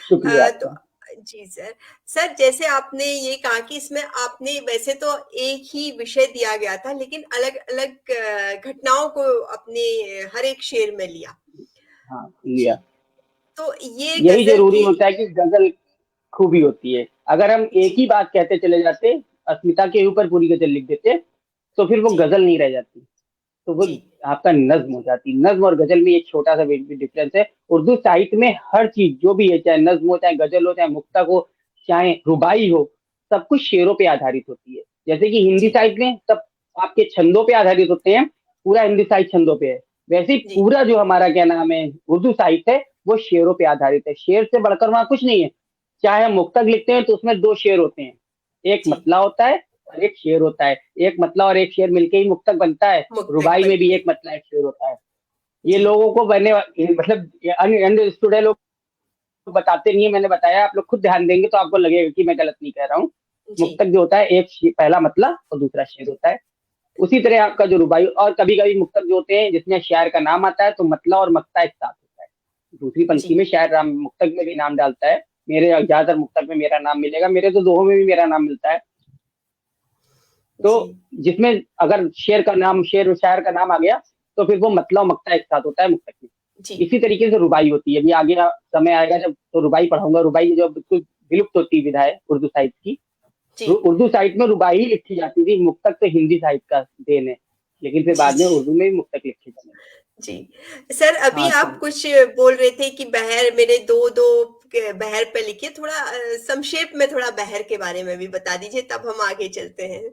तो जी सर, सर जैसे आपने ये कहा कि इसमें आपने वैसे तो एक ही विषय दिया गया था, लेकिन अलग अलग घटनाओं को अपने हर एक शेर में लिया। हाँ, लिया। तो ये यही जरूरी होता है कि गजल खूबी होती है। अगर हम एक ही बात कहते चले जाते, अस्मिता के ऊपर पूरी गजल लिख देते, तो फिर वो गजल नहीं रह जाती, तो वो आपका नज्म हो जाती। नज्म और गजल में एक छोटा सा डिफरेंस है। उर्दू साहित्य में हर चीज जो भी है, चाहे नज्म हो, चाहे गजल हो, चाहे मुक्तक हो, चाहे रुबाई हो, सब कुछ शेरों पे आधारित होती है। जैसे कि हिंदी साहित्य में सब आपके छंदों पे आधारित होते हैं, पूरा हिंदी साहित्य छंदों पे है, वैसे पूरा जो हमारा क्या नाम है उर्दू साहित्य है, वो शेरों पे आधारित है। शेर से बढ़कर वहां कुछ नहीं है। चाहे हम मुक्तक लिखते हैं तो उसमें दो शेर होते हैं, एक मतला होता है और एक शेर होता है। एक मतला और एक शेर मिलके ही मुक्तक बनता है। रुबाई में भी एक मतला एक शेर होता है। ये लोगों को बनने मतलब अंडरस्टूड है, लोग बताते नहीं है, मैंने बताया, आप लोग खुद ध्यान देंगे तो आपको लगेगा कि मैं गलत नहीं कह रहा हूँ। जी मुक्तक जो होता है, एक पहला मतला और दूसरा शेर होता है। उसी तरह आपका जो रुबाई, और कभी कभी मुक्तक जो होते हैं जिसमें शायर का नाम आता है तो मतला और मक्ता एक साथ होता है। दूसरी पंक्ति जी में शायर राम मुक्तक में भी नाम डालता है। मेरे ज्यादातर मुक्तक में मेरा नाम मिलेगा, मेरे तो दोहों में भी मेरा नाम मिलता है। तो जी जिसमें अगर शेर का नाम, शेर और शायर का नाम आ गया तो फिर वो मतला और मक्ता एक साथ होता है मुक्तक में। जी इसी तरीके से रुबाई होती है। अभी आगे समय आएगा जब तो रुबाई पढ़ाऊंगा। रुबाई जो बिल्कुल विलुप्त होती विधा है उर्दू साहित्य की। जी उर्दू साहित्य में रुबाई ही लिखी जाती थी, मुक्तक तो हिंदी साहित्य का देन है। लेकिन फिर जी बाद में जी उर्दू में भी मुक्तक लिखे जाने लगे। जी सर, अभी हाँ तो आप कुछ बोल रहे थे कि बहर, मेरे दो दो बहर पे लिखिए, थोड़ा संक्षेप में थोड़ा बहर के बारे में भी बता दीजिए, तब हम आगे चलते हैं।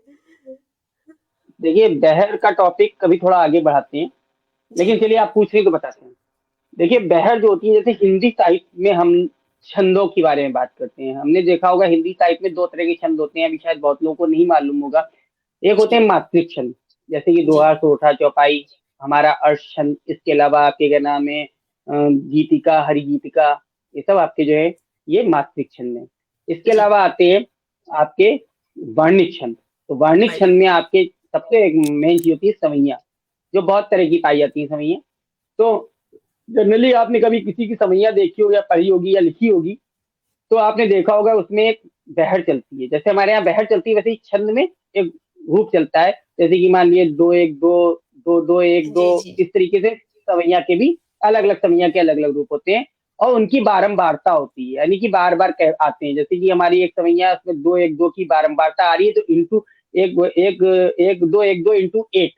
देखिए, बहर का टॉपिक कभी थोड़ा आगे बढ़ाते हैं, जी लेकिन चलिए आप पूछ रही तो बताते हैं। देखिए, बहर जो होती है, जैसे हिंदी साहित्य में हम छंदों के बारे में बात करते हैं। हमने देखा होगा हिंदी साहित्य में दो तरह के छंद होते हैं, अभी शायद बहुत लोगों को नहीं मालूम होगा। एक होते हैं जी मात्रिक छंद, जैसे कि जी दोहा, सोठा, चौपाई, हमारा अर्श छंद। इसके अलावा आपके क्या नाम है, गीतिका, हरिगीतिका, ये सब आपके जो है ये मात्रिक छंद है। इसके जी अलावा आते हैं आपके वर्णिक छंद। तो वर्णिक बड़ी छंद में आपके सबसे एक मेन चीज होती है सवैयां, जो बहुत तरह की पाई जाती है सवैयां। तो जनरली आपने कभी किसी की सवैयां देखी हो या पढ़ी होगी या लिखी होगी, तो आपने देखा होगा उसमें एक बहर चलती है। जैसे हमारे यहाँ बहर चलती है, वैसे ही छंद में एक रूप चलता है। जैसे कि मान लिए दो एक दो, दो दो एक दो, जी जी इस तरीके से सवैया के भी अलग अलग सवैया के अलग अलग रूप होते हैं। और उनकी बारंबारता होती है, यानी कि बार बार आते हैं। जैसे कि हमारी एक सवैया, उसमें दो एक दो की बारंबारता आ रही है, तो इंटू एक एक एक दो इंटू 8,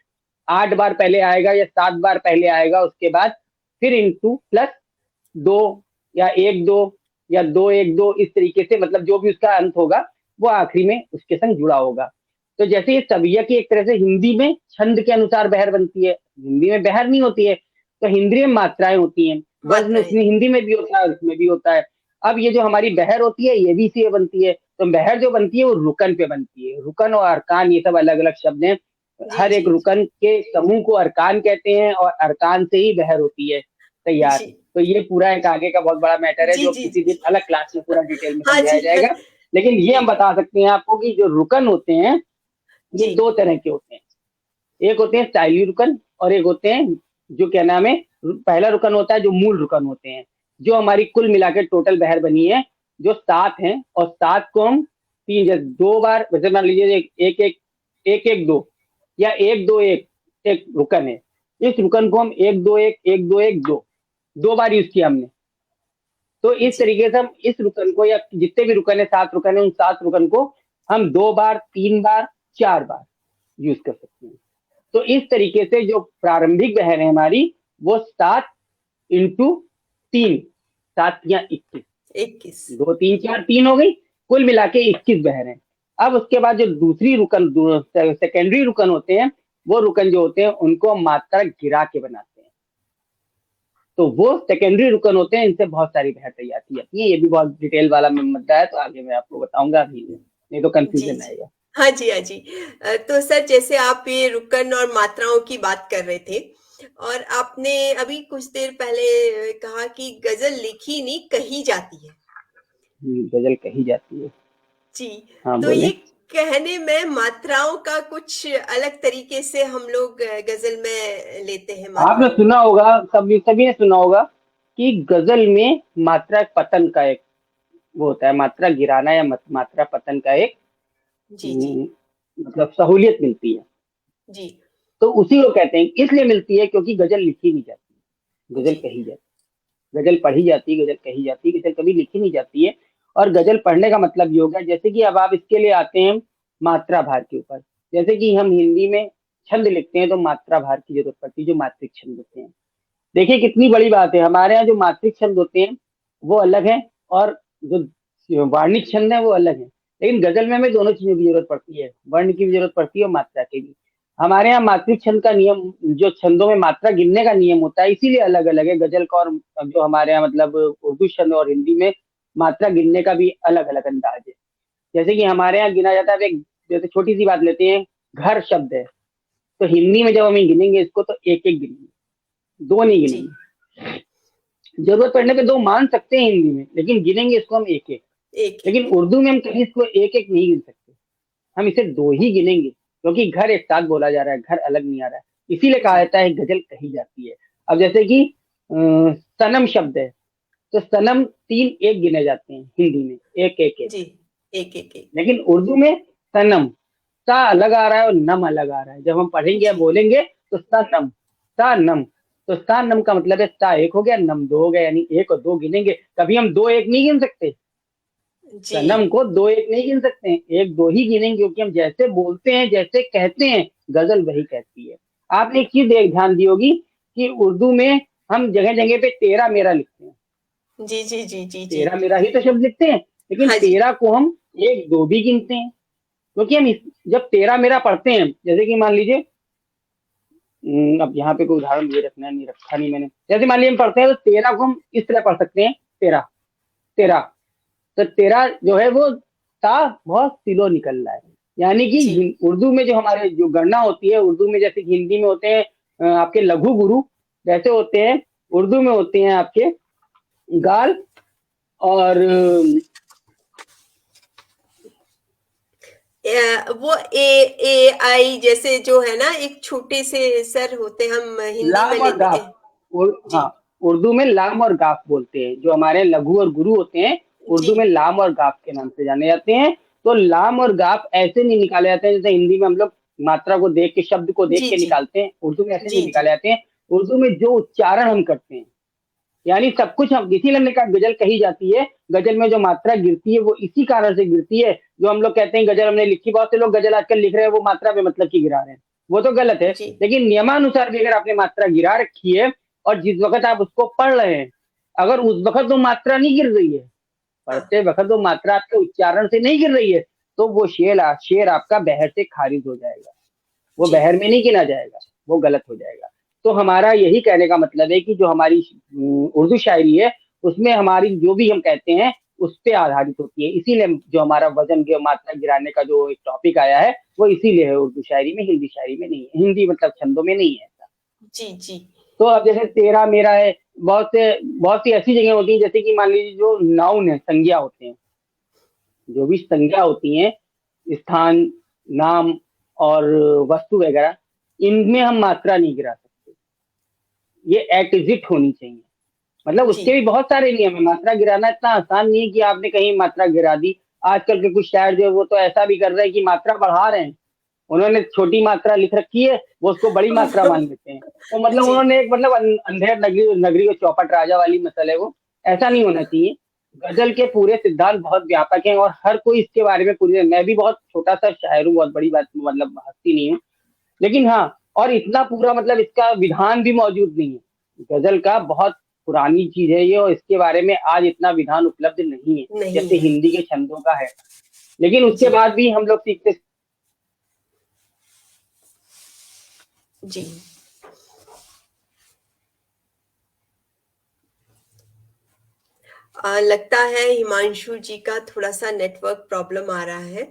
8 बार पहले आएगा या 7 बार पहले आएगा, उसके बाद फिर इंटू प्लस दो या एक दो या दो एक दो, इस तरीके से मतलब जो भी उसका अंत होगा वो आखिरी में उसके संग जुड़ा होगा। तो जैसे ये तविया की एक तरह से हिंदी में छंद के अनुसार बहर बनती है, हिंदी में बहर नहीं होती है। तो हिंदी में मात्राएं होती हैं, वजन मात्राएं। उसमें हिंदी में भी होता है, उसमें भी होता है। अब ये जो हमारी बहर होती है ये भी इसी बनती है। तो बहर जो बनती है वो रुकन पे बनती है। रुकन और अरकान ये सब अलग अलग शब्द हैं। जी हर एक जी रुकन के समूह को अरकान कहते हैं, और अरकान से ही बहर होती है तैयार। जी तो ये पूरा एक आगे का बहुत बड़ा मैटर है, जी जो जी किसी दिन जी अलग क्लास में पूरा डिटेल में हाँ समझाया जी जाएगा। लेकिन ये जी हम बता सकते हैं आपको कि जो रुकन होते हैं ये जी दो तरह के होते हैं। एक होते हैं स्टाइली रुकन, और एक होते हैं जो क्या नाम है, पहला रुकन होता है जो मूल रुकन होते हैं। जो हमारी कुल मिला के टोटल बहर बनी है जो 7 है, और 7 को हम तीन, जैसे 2 बार, वैसे मान लीजिए एक एक एक एक दो, या एक दो एक, एक रुकन है। इस रुकन को हम एक दो एक दो एक दो, 2 बार यूज किया हमने। तो इस जी तरीके से हम इस रुकन को, या जितने भी रुकन है, 7 रुकन है, उन 7 रुकन को हम 2 बार, 3 बार, 4 बार यूज कर सकते हैं। तो इस तरीके से जो प्रारंभिक बहर है हमारी, वो 7 इंटू 3, 7 या 21, 21। 2 3 4 3 हो गई, कुल मिला के 21 बहर है। अब उसके बाद जो दूसरी रुकन, सेकेंडरी रुकन होते हैं, वो रुकन जो होते हैं उनको हम मात्रा गिरा के बनाते हैं। तो वो सेकेंडरी रुकन होते हैं, इनसे बहुत सारी बहर तैयार की जाती है। ये भी बहुत डिटेल वाला मुद्दा है, तो आगे मैं आपको बताऊंगा, अभी नहीं तो जी कंफ्यूजन जी आएगा। हाँ जी हाँ जी। तो सर, जैसे आप ये रुकन और मात्राओं की बात कर रहे थे, और आपने अभी कुछ देर पहले कहा कि गजल लिखी नहीं कही जाती है। गजल कही जाती है। जी। हाँ तो बोले। ये कहने में मात्राओं का कुछ अलग तरीके से हम लोग गजल में लेते हैं आपने मात्राओं सुना को। होगा, सभी सभी ने सुना होगा कि गजल में मात्रा पतन का एक वो होता है, मात्रा गिराना या मात्रा पतन का एक जी जी हम्म, मतलब सहूलियत मिलती है। जी तो उसी को कहते हैं, इसलिए मिलती है क्योंकि गजल लिखी नहीं जाती, गजल जी कही जाती। गजल पढ़ी जाती है, गजल कही जाती है, गजल कभी लिखी नहीं जाती है। और गजल पढ़ने का मतलब ये हो गया, जैसे कि अब आप इसके लिए आते हैं मात्रा भार के ऊपर। जैसे कि हम हिंदी में छंद लिखते हैं तो मात्रा भार की जरूरत पड़ती है, जो मात्रिक छंद होते हैं। देखिए कितनी बड़ी बात है, हमारे यहाँ जो मात्रिक छंद होते हैं वो अलग है, और जो वार्णिक छंद है वो अलग है। लेकिन गजल में हमें दोनों चीजों की जरूरत पड़ती है, वर्ण की भी जरूरत पड़ती है और मात्रा की भी। हमारे यहाँ मात्रिक छंद का नियम, जो छंदों में मात्रा गिनने का नियम होता है, इसीलिए अलग अलग है गजल का। और जो हमारे यहाँ मतलब उर्दू छंद और हिंदी में मात्रा गिनने का भी अलग अलग अंदाज है। जैसे कि हमारे यहाँ गिना जाता है, एक जैसे छोटी सी बात लेते हैं, घर शब्द है, तो हिंदी में जब हम गिनेंगे इसको तो एक एक गिनेंगे, दो नहीं जी गिनेंगे। जरूरत पड़ने पे दो मान सकते हैं हिंदी में, लेकिन गिनेंगे इसको हम एक एक। एक लेकिन एक। उर्दू में हम कभी इसको एक एक नहीं गिन सकते, हम इसे दो ही गिनेंगे, क्योंकि घर एक साथ बोला जा रहा है, घर अलग नहीं आ रहा है, इसीलिए कहा जी जाता है गजल कही जाती है। अब जैसे कि सनम शब्द है, तो सनम तीन एक गिने जाते हैं हिंदी में, एक एक एक। जी। एक एक एक। लेकिन उर्दू में सनम, सा अलग आ रहा है और नम अलग आ रहा है, जब हम पढ़ेंगे या जी बोलेंगे तो सनम, सा नम। तो सा नम का मतलब है सा एक हो गया, नम दो हो गया, यानी एक और दो गिनेंगे, कभी हम दो एक नहीं गिन सकते। जी सनम को दो एक नहीं गिन सकते हैं, एक दो ही गिनेंगे, क्योंकि हम जैसे बोलते हैं जैसे कहते हैं गजल वही कहती है। आपने एक चीज देख ध्यान दी होगी कि उर्दू में हम जगह जगह पे तेरा मेरा लिखते हैं, जी जी जी जी जी। तेरा मेरा ही तो शब्द लिखते हैं, लेकिन हाँ जी। तेरा को हम एक दो भी गिनते हैं। क्योंकि हम जब तेरा मेरा पढ़ते हैं, जैसे कि मान लीजिए, अब यहाँ पे कोई उदाहरण ये रखना नहीं, रखा नहीं मैंने, जैसे मान लीजिए हम पढ़ते हैं तो तेरा को हम इस तरह पढ़ सकते हैं, तेरा तेरा। तो तेरा जो है वो ता बहुत स्लो निकल रहा है, यानी कि जी उर्दू में जो हमारे जो गणना होती है, उर्दू में जैसे कि हिंदी में होते हैं आपके लघु गुरु, वैसे होते हैं उर्दू में होते हैं आपके गाल और वो ए आई जैसे जो है ना, एक छोटे से सर होते हैं, हम हिंदी में लाम और लेते गाफ। हैं। जी हाँ, उर्दू में लाम और गाफ बोलते हैं, जो हमारे लघु और गुरु होते हैं जी उर्दू में लाम और गाफ के नाम से जाने जाते हैं। तो लाम और गाफ ऐसे नहीं निकाले जाते हैं जैसे हिंदी में हम लोग मात्रा को देख के, शब्द को देख जी के जी निकालते हैं, उर्दू में ऐसे जी नहीं जी। निकाले जाते हैं। उर्दू में जो उच्चारण हम करते हैं, यानी सब कुछ हम, इसीलिए हमने कहा गजल कही जाती है। गजल में जो मात्रा गिरती है वो इसी कारण से गिरती है, जो हम लोग कहते हैं गजल हमने लिखी, बहुत से लोग गजल आजकल लिख रहे हैं वो मात्रा पे मतलब की गिरा रहे हैं, वो तो गलत है। जी लेकिन नियमानुसार भी अगर आपने मात्रा गिरा रखी है और जिस वक्त आप उसको पढ़ रहे हैं, अगर उस वक्त वो मात्रा नहीं गिर रही है, हाँ पढ़ते वक्त वो मात्रा आपके उच्चारण से नहीं गिर रही है, तो वो शेर आपका बहर से खारिज हो जाएगा, वो जी बहर में नहीं गिना जाएगा, वो गलत हो जाएगा। तो हमारा यही कहने का मतलब है कि जो हमारी उर्दू शायरी है, उसमें हमारी जो भी हम कहते हैं उस पे आधारित होती है, इसीलिए जो हमारा वजन के मात्रा गिराने का जो एक टॉपिक आया है वो इसीलिए है उर्दू शायरी में, हिंदी शायरी में नहीं है, हिंदी मतलब छंदों में नहीं है ऐसा। जी जी तो अब जैसे तेरा मेरा है, बहुत सी ऐसी जगह होती है, जैसे कि मान लीजिए जो नाउन है, संज्ञा होते हैं, जो भी संज्ञा होती हैं, स्थान, नाम और वस्तु वगैरह, इनमें हम मात्रा नहीं गिरा सकते, ये एक्जिट होनी चाहिए। मतलब जी उसके भी बहुत सारे नियम है, मात्रा गिराना इतना आसान नहीं है कि आपने कहीं मात्रा गिरा दी। आजकल के कुछ शायर जो है वो तो ऐसा भी कर रहे हैं कि मात्रा बढ़ा रहे हैं, उन्होंने छोटी मात्रा लिख रखी है, वो उसको बड़ी मात्रा मान लेते हैं। तो मतलब जी उन्होंने एक मतलब अंधेर नगरी नगरी को चौपट राजा वाली मसल है वो, ऐसा नहीं होना चाहिए। गजल के पूरे सिद्धांत बहुत व्यापक हैं और हर कोई इसके बारे में पूरी, मैं भी बहुत छोटा सा शायर हूँ, बहुत बड़ी बात मतलब हस्ती नहीं हूँ, लेकिन हाँ, और इतना पूरा मतलब इसका विधान भी मौजूद नहीं है। गजल का बहुत पुरानी चीज है ये, और इसके बारे में आज इतना विधान उपलब्ध नहीं है नहीं जैसे है। हिंदी के छंदों का है। लेकिन उसके जी बाद भी हम लोग सीखते। जी। लगता है हिमांशु जी का थोड़ा सा नेटवर्क प्रॉब्लम आ रहा है।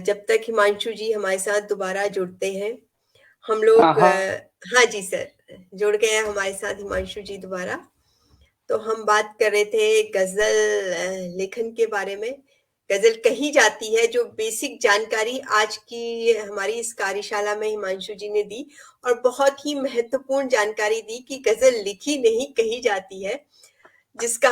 जब तक हिमांशु जी हमारे साथ दोबारा जुड़ते हैं, हम हाँ लोग हाँ। हाँ जी सर, जुड़ गए हैं हमारे साथ हिमांशु जी दोबारा। तो हम बात कर रहे थे गजल लेखन के बारे में। गजल कही जाती है, जो बेसिक जानकारी आज की हमारी इस कार्यशाला में हिमांशु जी ने दी, और बहुत ही महत्वपूर्ण जानकारी दी कि गजल लिखी नहीं कही जाती है, जिसका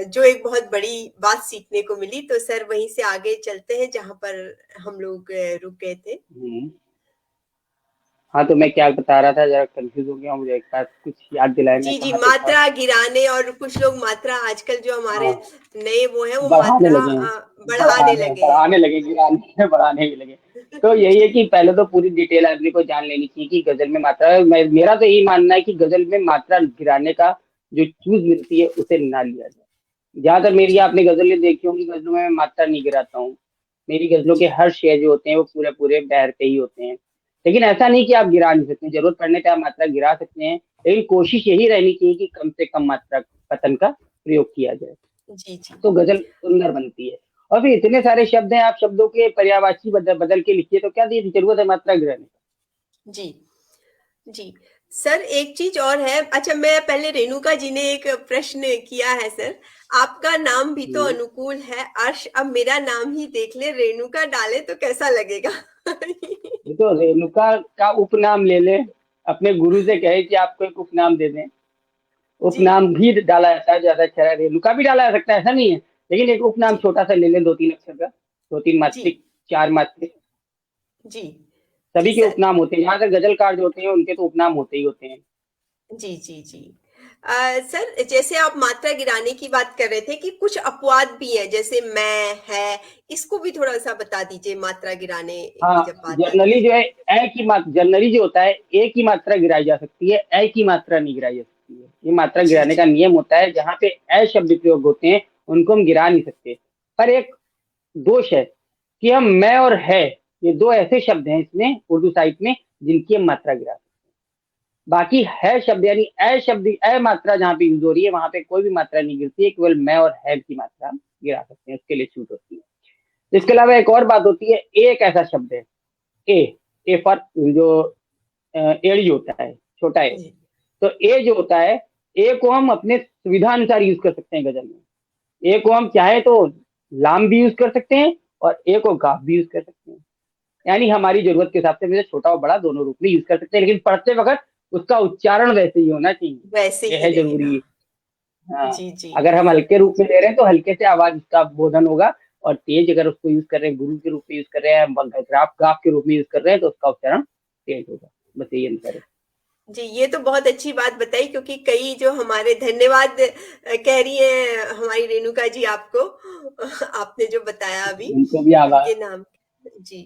जो एक बहुत बड़ी बात सीखने को मिली। तो सर वहीं से आगे चलते हैं जहां पर हम लोग रुक गए थे। हम्म। हाँ, तो मैं क्या बता रहा था, जरा कंफ्यूज हो गया हूँ, मुझे एक बार कुछ याद दिलाए, मैं जी जी, कहाँ पे था। मात्रा गिराने, और कुछ लोग मात्रा आजकल जो हमारे हाँ, नए वो है, वो बढ़ाने मात्रा लगे हैं, बढ़ाने लगे हैं। बढ़ाने लगे, गिराने बढ़ाने भी लगे। तो यही है कि पहले तो पूरी डिटेल आदमी को जान लेनी चाहिए कि गजल में मात्रा, मेरा तो यही मानना है कि गजल में मात्रा गिराने का जो चूज मिलती है उसे ना लिया जाए। ज्यादातर मेरी जी आपने गजलें देखी होंगी, गजलों में मैं मात्रा नहीं गिराता हूँ, मेरी गजलों के जी हर शेर जो होते हैं वो पूरे पूरे बहर के ही होते हैं। लेकिन ऐसा नहीं कि आप गिरा नहीं सकते, जरूरत पड़ने पे आप मात्रा गिरा सकते हैं, लेकिन कोशिश यही रहनी चाहिए कि कम से कम मात्रा पतन का प्रयोग किया जाए, जी जी तो गजल सुंदर बनती है। और फिर इतने सारे शब्द हैं, आप शब्दों के पर्यायवाची बदल बदल के लिखिए, तो क्या जरूरत है मात्रा गिराने की। जी जी। सर एक चीज और है। अच्छा, मैं पहले रेणुका जी ने एक प्रश्न किया है सर। आपका नाम भी तो हम्म। अनुकूल है अर्श, अब मेरा नाम ही देख ले, रेणुका डाले तो कैसा लगेगा? ये तो रेणुका का उपनाम ले ले, अपने गुरु से कहे कि आपको एक उपनाम दे दें। जी उपनाम भी डाला जाता है, ज्यादा अच्छा है, रेणुका भी डाला जा सकता है, ऐसा नहीं है। लेकिन एक उपनाम जी छोटा सा ले लें, 2-3 अक्षर का, 2-3 मात्रिक, जी 4 मात्रिक। जी जी सभी के सर। उपनाम होते हैं, यहाँ तक गजलकार जो होते हैं उनके तो उपनाम होते ही होते हैं। जी जी जी। सर जैसे आप मात्रा गिराने की बात कर रहे थे कि कुछ अपवाद भी है, जैसे मैं है, इसको भी थोड़ा सा बता दीजिए मात्रा गिराने की हाँ, जब बात आती जनरली है। जो है ए की मात्रा, जनरली जो होता है ए की मात्रा गिराई जा सकती है, ए की मात्रा नहीं गिराई जा सकती है। ये मात्रा जी गिराने का जी नियम होता है, जहाँ पे ए शब्द प्रयोग होते हैं उनको हम गिरा नहीं सकते। पर एक दोष है कि हम मैं और है, ये दो ऐसे शब्द हैं इसमें उर्दू साहित्य में जिनकी हम मात्रा गिरा सकते हैं। बाकी है शब्द यानी ए शब्द, ए मात्रा जहाँ पे यूज हो रही है वहां पे कोई भी मात्रा नहीं गिरती है, केवल मैं और है की मात्रा हम गिरा सकते हैं, उसके लिए छूट होती है। इसके जी अलावा एक और बात होती है, ए एक ऐसा शब्द है, ए, ए फॉर जो एड़ी होता है, छोटा ए। जी तो ए जो होता है, ए को हम अपने सुविधा अनुसार यूज कर सकते हैं गजल में। ए को हम चाहे तो लाम भी यूज कर सकते हैं और ए को गाफ भी यूज कर सकते हैं। यानी हमारी जरूरत के हिसाब से मुझे छोटा और बड़ा दोनों रूप में यूज कर सकते हैं, लेकिन पढ़ते वक्त उसका उच्चारण वैसे ही होना चाहिए। वैसे यह ही है रहेगा। जरूरी। हाँ, जी जी अगर हम हल्के रूप में ले रहे हैं तो हल्के से आवाज का बोधन होगा, और तेज अगर उसको यूज कर रहे हैं, गुरु के रूप में यूज कर रहे हैं, ग्राफ गाफ के रूप में यूज कर रहे हैं, तो उसका उच्चारण तेज होगा। बस यही अंतर है। जी, ये तो बहुत अच्छी बात बताई, क्योंकि कई जो हमारे धन्यवाद कह रही है हमारी रेणुका जी आपको, आपने जो बताया अभी उनको भी आवाज। उनके नाम। जी।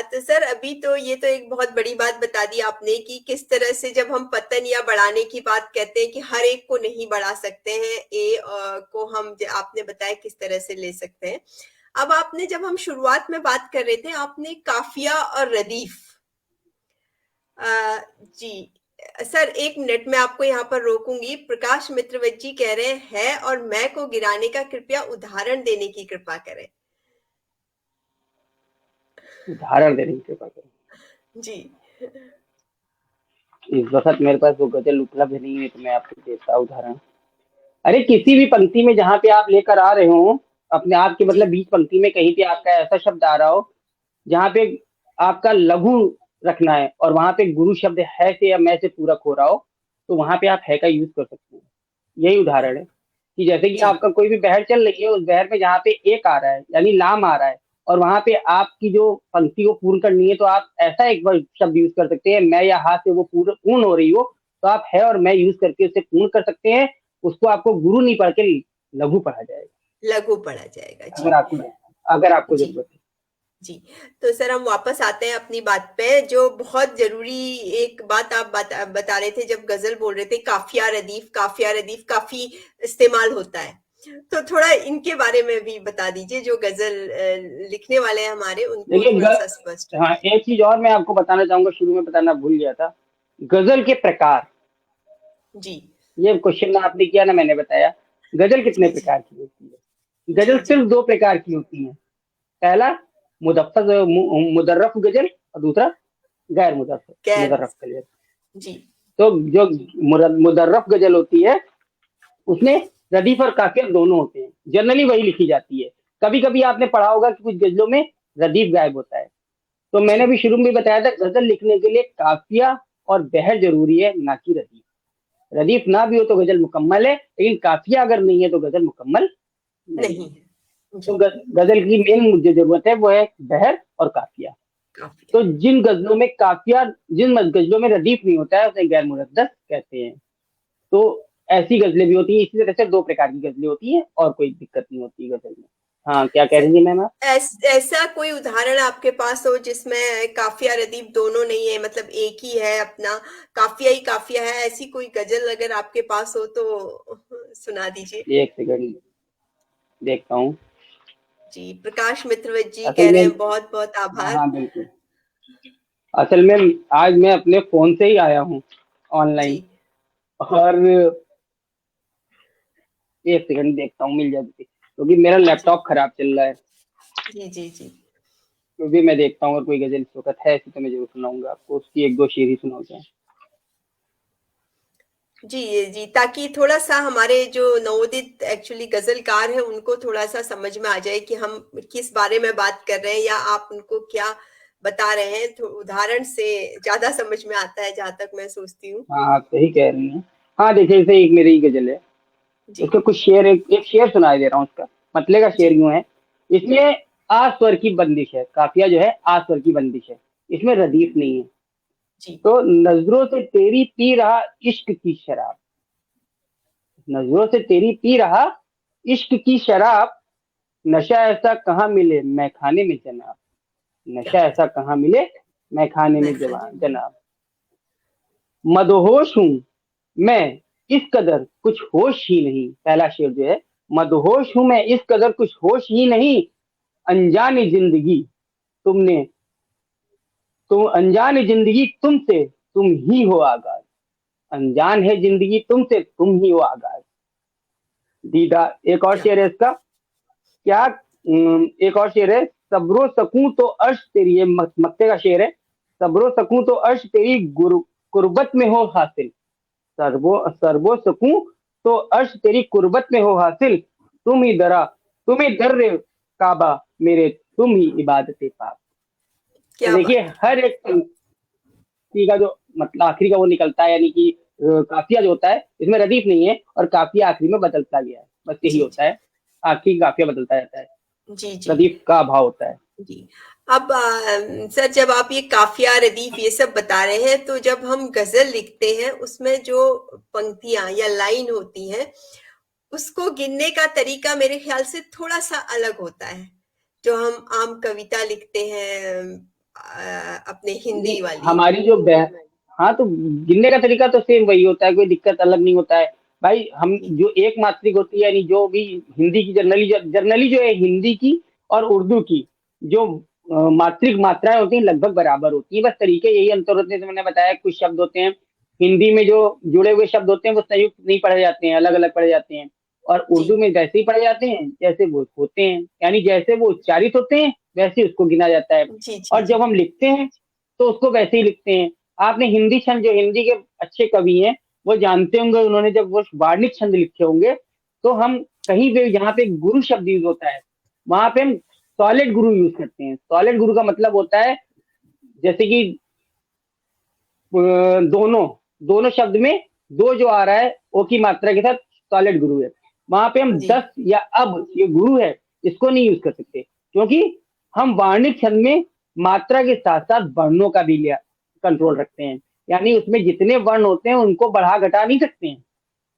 तो सर अभी तो ये तो एक बहुत बड़ी बात बता दी आपने कि किस तरह से जब हम पतन या बढ़ाने की बात कहते हैं कि हर एक को नहीं बढ़ा सकते हैं, ए को हम आपने बताया किस तरह से ले सकते हैं। अब आपने जब हम शुरुआत में बात कर रहे थे, आपने काफिया और रदीफ। जी सर, 1 मिनट में आपको यहाँ पर रोकूंगी। प्रकाश मित्रवत जी कह रहे हैं है और मैं को गिराने का कृपया उदाहरण देने की कृपा करें। उदाहरण देने की कृपा करें। जी इस वक्त मेरे पास वो गजल उपलब्ध नहीं है, तो मैं आपको देता उदाहरण। अरे किसी भी पंक्ति में जहाँ पे आप लेकर आ रहे हो, अपने आप के जी मतलब बीच पंक्ति में कहीं पे आपका ऐसा शब्द आ रहा हो जहाँ पे आपका लघु रखना है, और वहां पे गुरु शब्द है से या मैं से पूरक हो रहा हो, तो वहां पे आप है का यूज कर सकते हैं। यही उदाहरण है कि जैसे कि जी आपका कोई भी बहर चल रही है, उस बहर में जहाँ पे एक आ रहा है यानी लाम आ रहा है, और वहां पे आपकी जो पंक्ति को पूर्ण करनी है, तो आप ऐसा एक बार शब्द यूज कर सकते हैं, मैं या हाथ से वो पूर्ण पूर्ण हो रही हो, तो आप है और मैं यूज करके उसे पूर्ण कर सकते हैं। उसको आपको गुरु नहीं पढ़ के लघु पढ़ा जाएगा, लघु पढ़ा जाएगा। जी अगर आपको अगर आपको जी जरूरत है। जी। तो सर हम वापस आते हैं अपनी बात पे, जो बहुत जरूरी एक बात आप बता रहे थे जब गजल बोल रहे थे, काफिया रदीफ, काफिया रदीफ काफी इस्तेमाल होता है। तो थोड़ा इनके बारे में भी बता दीजिए, जो गजल लिखने वाले हैं हमारे, उनको देखिए थोड़ा सा स्पष्ट हो हाँ, जाए। एक चीज और मैं आपको बताना चाहूंगा, शुरू में बताना भूल गया था। गजल के प्रकार, जी ये क्वेश्चन आपने किया ना, मैंने बताया गजल कितने जी जी प्रकार की होती है। जी गजल जी। सिर्फ 2 प्रकार की होती है। पहला मुदफ्फज मुदर्रफ गजल, और दूसरा गैर मुदर्रफ गैर। मुदर्रफ गजल। जी तो जो मुदर्रफ गजल होती है, उसमें रदीफ और काफिया दोनों होते हैं, जनरली वही लिखी जाती है। कभी कभी आपने पढ़ा होगा कि कुछ गजलों में रदीफ गायब होता है। तो जी मैंने भी शुरू में बताया था, गजल लिखने के लिए काफिया और बहर जरूरी है, ना कि रदीफ। रदीफ ना भी हो तो गजल मुकम्मल है, लेकिन काफिया अगर नहीं है तो गजल मुकम्मल नहीं नहीं है। है। तो जी। गजल की मेन जो जरूरत है वो है बहर और काफिया। काफिया। तो जिन गजलों में काफिया, जिन गजलों में रदीफ नहीं होता है, उसे गैर मुरद्दस कहते हैं। तो ऐसी गजलें भी होती हैं। इसी तरह से 2 प्रकार की गजलें होती हैं, और कोई दिक्कत नहीं होती गजल में। हाँ, क्या कह रही है मैम आप? ऐसा कोई उदाहरण आपके पास हो जिसमें काफिया रदीफ दोनों नहीं है, मतलब एक ही है अपना, काफिया ही काफिया है, ऐसी कोई गजल अगर आपके पास हो तो सुना दीजिए। 1 सेकंड देखता हूँ। जी, प्रकाश मित्रवत जी असल कह रहे में, हैं बहुत बहुत हाँ आभार। हाँ बिल्कुल, असल में आज मैं अपने फोन से ही आया हूँ जी ऑनलाइन, और 1 सेकंड देखता हूँ मिल जाती, क्योंकि मेरा जी लैपटॉप खराब चल रहा है। जी जी जी। तो भी मैं देखता हूँ, और कोई गजल इस वक्त है ऐसी तो मैं जरूर सुनाऊंगा आपको, उसकी 1-2 शेर ही सुनाऊंगा। जी, जी, ताकि थोड़ा-सा हमारे जो नवोदित एक्चुअली गज़लकार हैं, उनको थोड़ा-सा समझ में आ जाए कि हम किस बारे में बात कर रहे हैं या आप उनको क्या बता रहे हैं, तो उदाहरण से ज़्यादा समझ में आता है, जहाँ तक मैं सोचती हूँ। हाँ, आप सही कह रही हैं। हाँ, देखिए जैसे एक मेरी गज़ल है, जी, उसका कुछ शेर एक एक शेर सुनाई दे रहा हूँ उसका। मतले का शेर जी, यूँ है, इसमें आ स्वर की बंदिश है, काफ़िया जो है आ स्वर की बंदिश है, इसमें रदीफ़ नहीं है। जी, तो नज़रों से तेरी पी रहा इश्क की शराब, नज़रों से तेरी पी रहा इश्क की शराब, नशा ऐसा कहाँ मिले मैं खाने में जनाब, क्या नशा बात ऐसा कहाँ मिले मैं खाने है! मैं में खाने में जनाब। मदहोश हूँ मैं इस कदर कुछ होश ही नहीं, पहला शेर जो है, मदहोश हूँ मैं इस कदर कुछ होश ही नहीं, अनजाने जिंदगी तुमने तुम अनजाने जिंदगी तुमसे तुम ही हो आगाज, अनजान है जिंदगी तुमसे तुम ही हो आगाज। दीदा एक और क्या शेर है इसका, क्या एक और शेर है, सब्रो सकूं तो अर्श तेरी, ये मक्ते का शेर है, सब्रो सकूं तो अर्श तेरी कुर्बत में हो हासिल, सरबो सकूं तो अर्श तेरी कुर्बत में हो हासिल, तुम ही दर काबा मेरे, तुम ही इबादत पाक। तो क्या देखिए बात है! हर एक पंक्ति का जो मतलब आखिरी का वो निकलता है, यानी कि काफिया जो होता है इसमें रदीफ नहीं है, और काफिया आखिरी में बदलता गया है, बस यही जी, होता है, आखिरी काफिया बदलता रहता है, जी, जी, रदीफ का अभाव होता है। जी। अब सर, जब आप ये काफ़िया, रदीफ़ ये सब बता रहे हैं, तो जब हम गज़ल लिखते हैं, उसमें जो पंक्तियाँ या लाइन होती हैं, उसको गिनने का तरीका मेरे ख्याल से थोड़ा-सा अलग होता है, जो हम आम कविता लिखते हैं अपने नहीं, हिंदी वाली। हमारी जो हाँ, तो गिनने का तरीका तो सेम वही होता है, कोई दिक्कत अलग नहीं होता है भाई। हम जी, जो एक मात्रिक होती है, यानी जो भी हिंदी की जनरली जो है हिंदी की और उर्दू की जो मात्रिक मात्राएं होती हैं लगभग बराबर होती है, बस तरीके यही अंतर होते हैं। जैसे मैंने बताया कुछ शब्द होते हैं हिंदी में जो जुड़े हुए शब्द होते हैं वो संयुक्त नहीं पढ़े जाते हैं, अलग अलग पढ़े जाते हैं, और जी, उर्दू में वैसे ही पढ़े जाते हैं जैसे वो होते हैं, यानी जैसे वो उच्चारित होते हैं वैसे ही उसको गिना जाता है। जी, जी, और जी, जब हम लिखते हैं तो उसको वैसे ही लिखते हैं। आपने हिंदी छंद, जो हिंदी के अच्छे कवि हैं वो जानते होंगे, उन्होंने जब वो वार्णिक छंद लिखे होंगे, तो हम कहीं पे जहाँ पे गुरु शब्द यूज होता है वहां पे हम सॉलिड गुरु यूज करते हैं। सॉलिड गुरु का मतलब होता है जैसे कि दोनों दोनों शब्द में दो जो आ रहा है ओ की मात्रा के साथ सॉलिड गुरु है, वहां पे हम जी, दस या अब ये गुरु है इसको नहीं यूज कर सकते, क्योंकि हम वार्णिक छंद में मात्रा के साथ साथ वर्णों का भी लिया कंट्रोल रखते हैं, यानी उसमें जितने वर्ण होते हैं उनको बढ़ा घटा नहीं सकते हैं,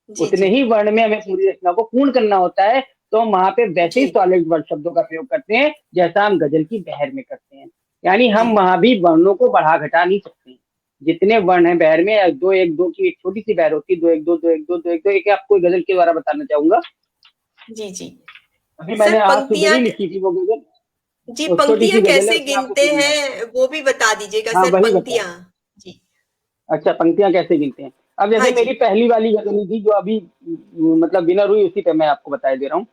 जी, उतने जी, ही वर्ण में हमें पूरी रचना को पूर्ण करना होता है। तो हम वहां पे वैसे ही जी, सॉलिड वर्ड शब्दों का प्रयोग करते हैं जैसा हम गजल की बहर में करते हैं, यानी हम जी, वहां भी वर्णों को बढ़ा घटा नहीं सकते हैं। जितने वर्ण हैं बहर में, दो एक दो की एक छोटी सी बहर होती है, दो एक दो दो एक दो दो एक दो, एक आपको गजल के द्वारा बताना चाहूंगा। जी, जी। अभी सर, मैंने आज सुबह पंक्तियाँ ही लिखी थी वो गजल, जी, और छोटी पंक्तियाँ सी गजल है, कैसे उसमें आपको गिनते सुनूंगा। हैं, वो भी बता दीजिएगा हाँ, सर, वही बता। पंक्तियाँ। जी, अच्छा, पंक्तियां कैसे गिनते हैं। अब हाँ जैसे जी, मेरी पहली वाली गजल थी जो अभी मतलब विनर हुई, उसी पे मैं आपको बता दे रहा हूँ।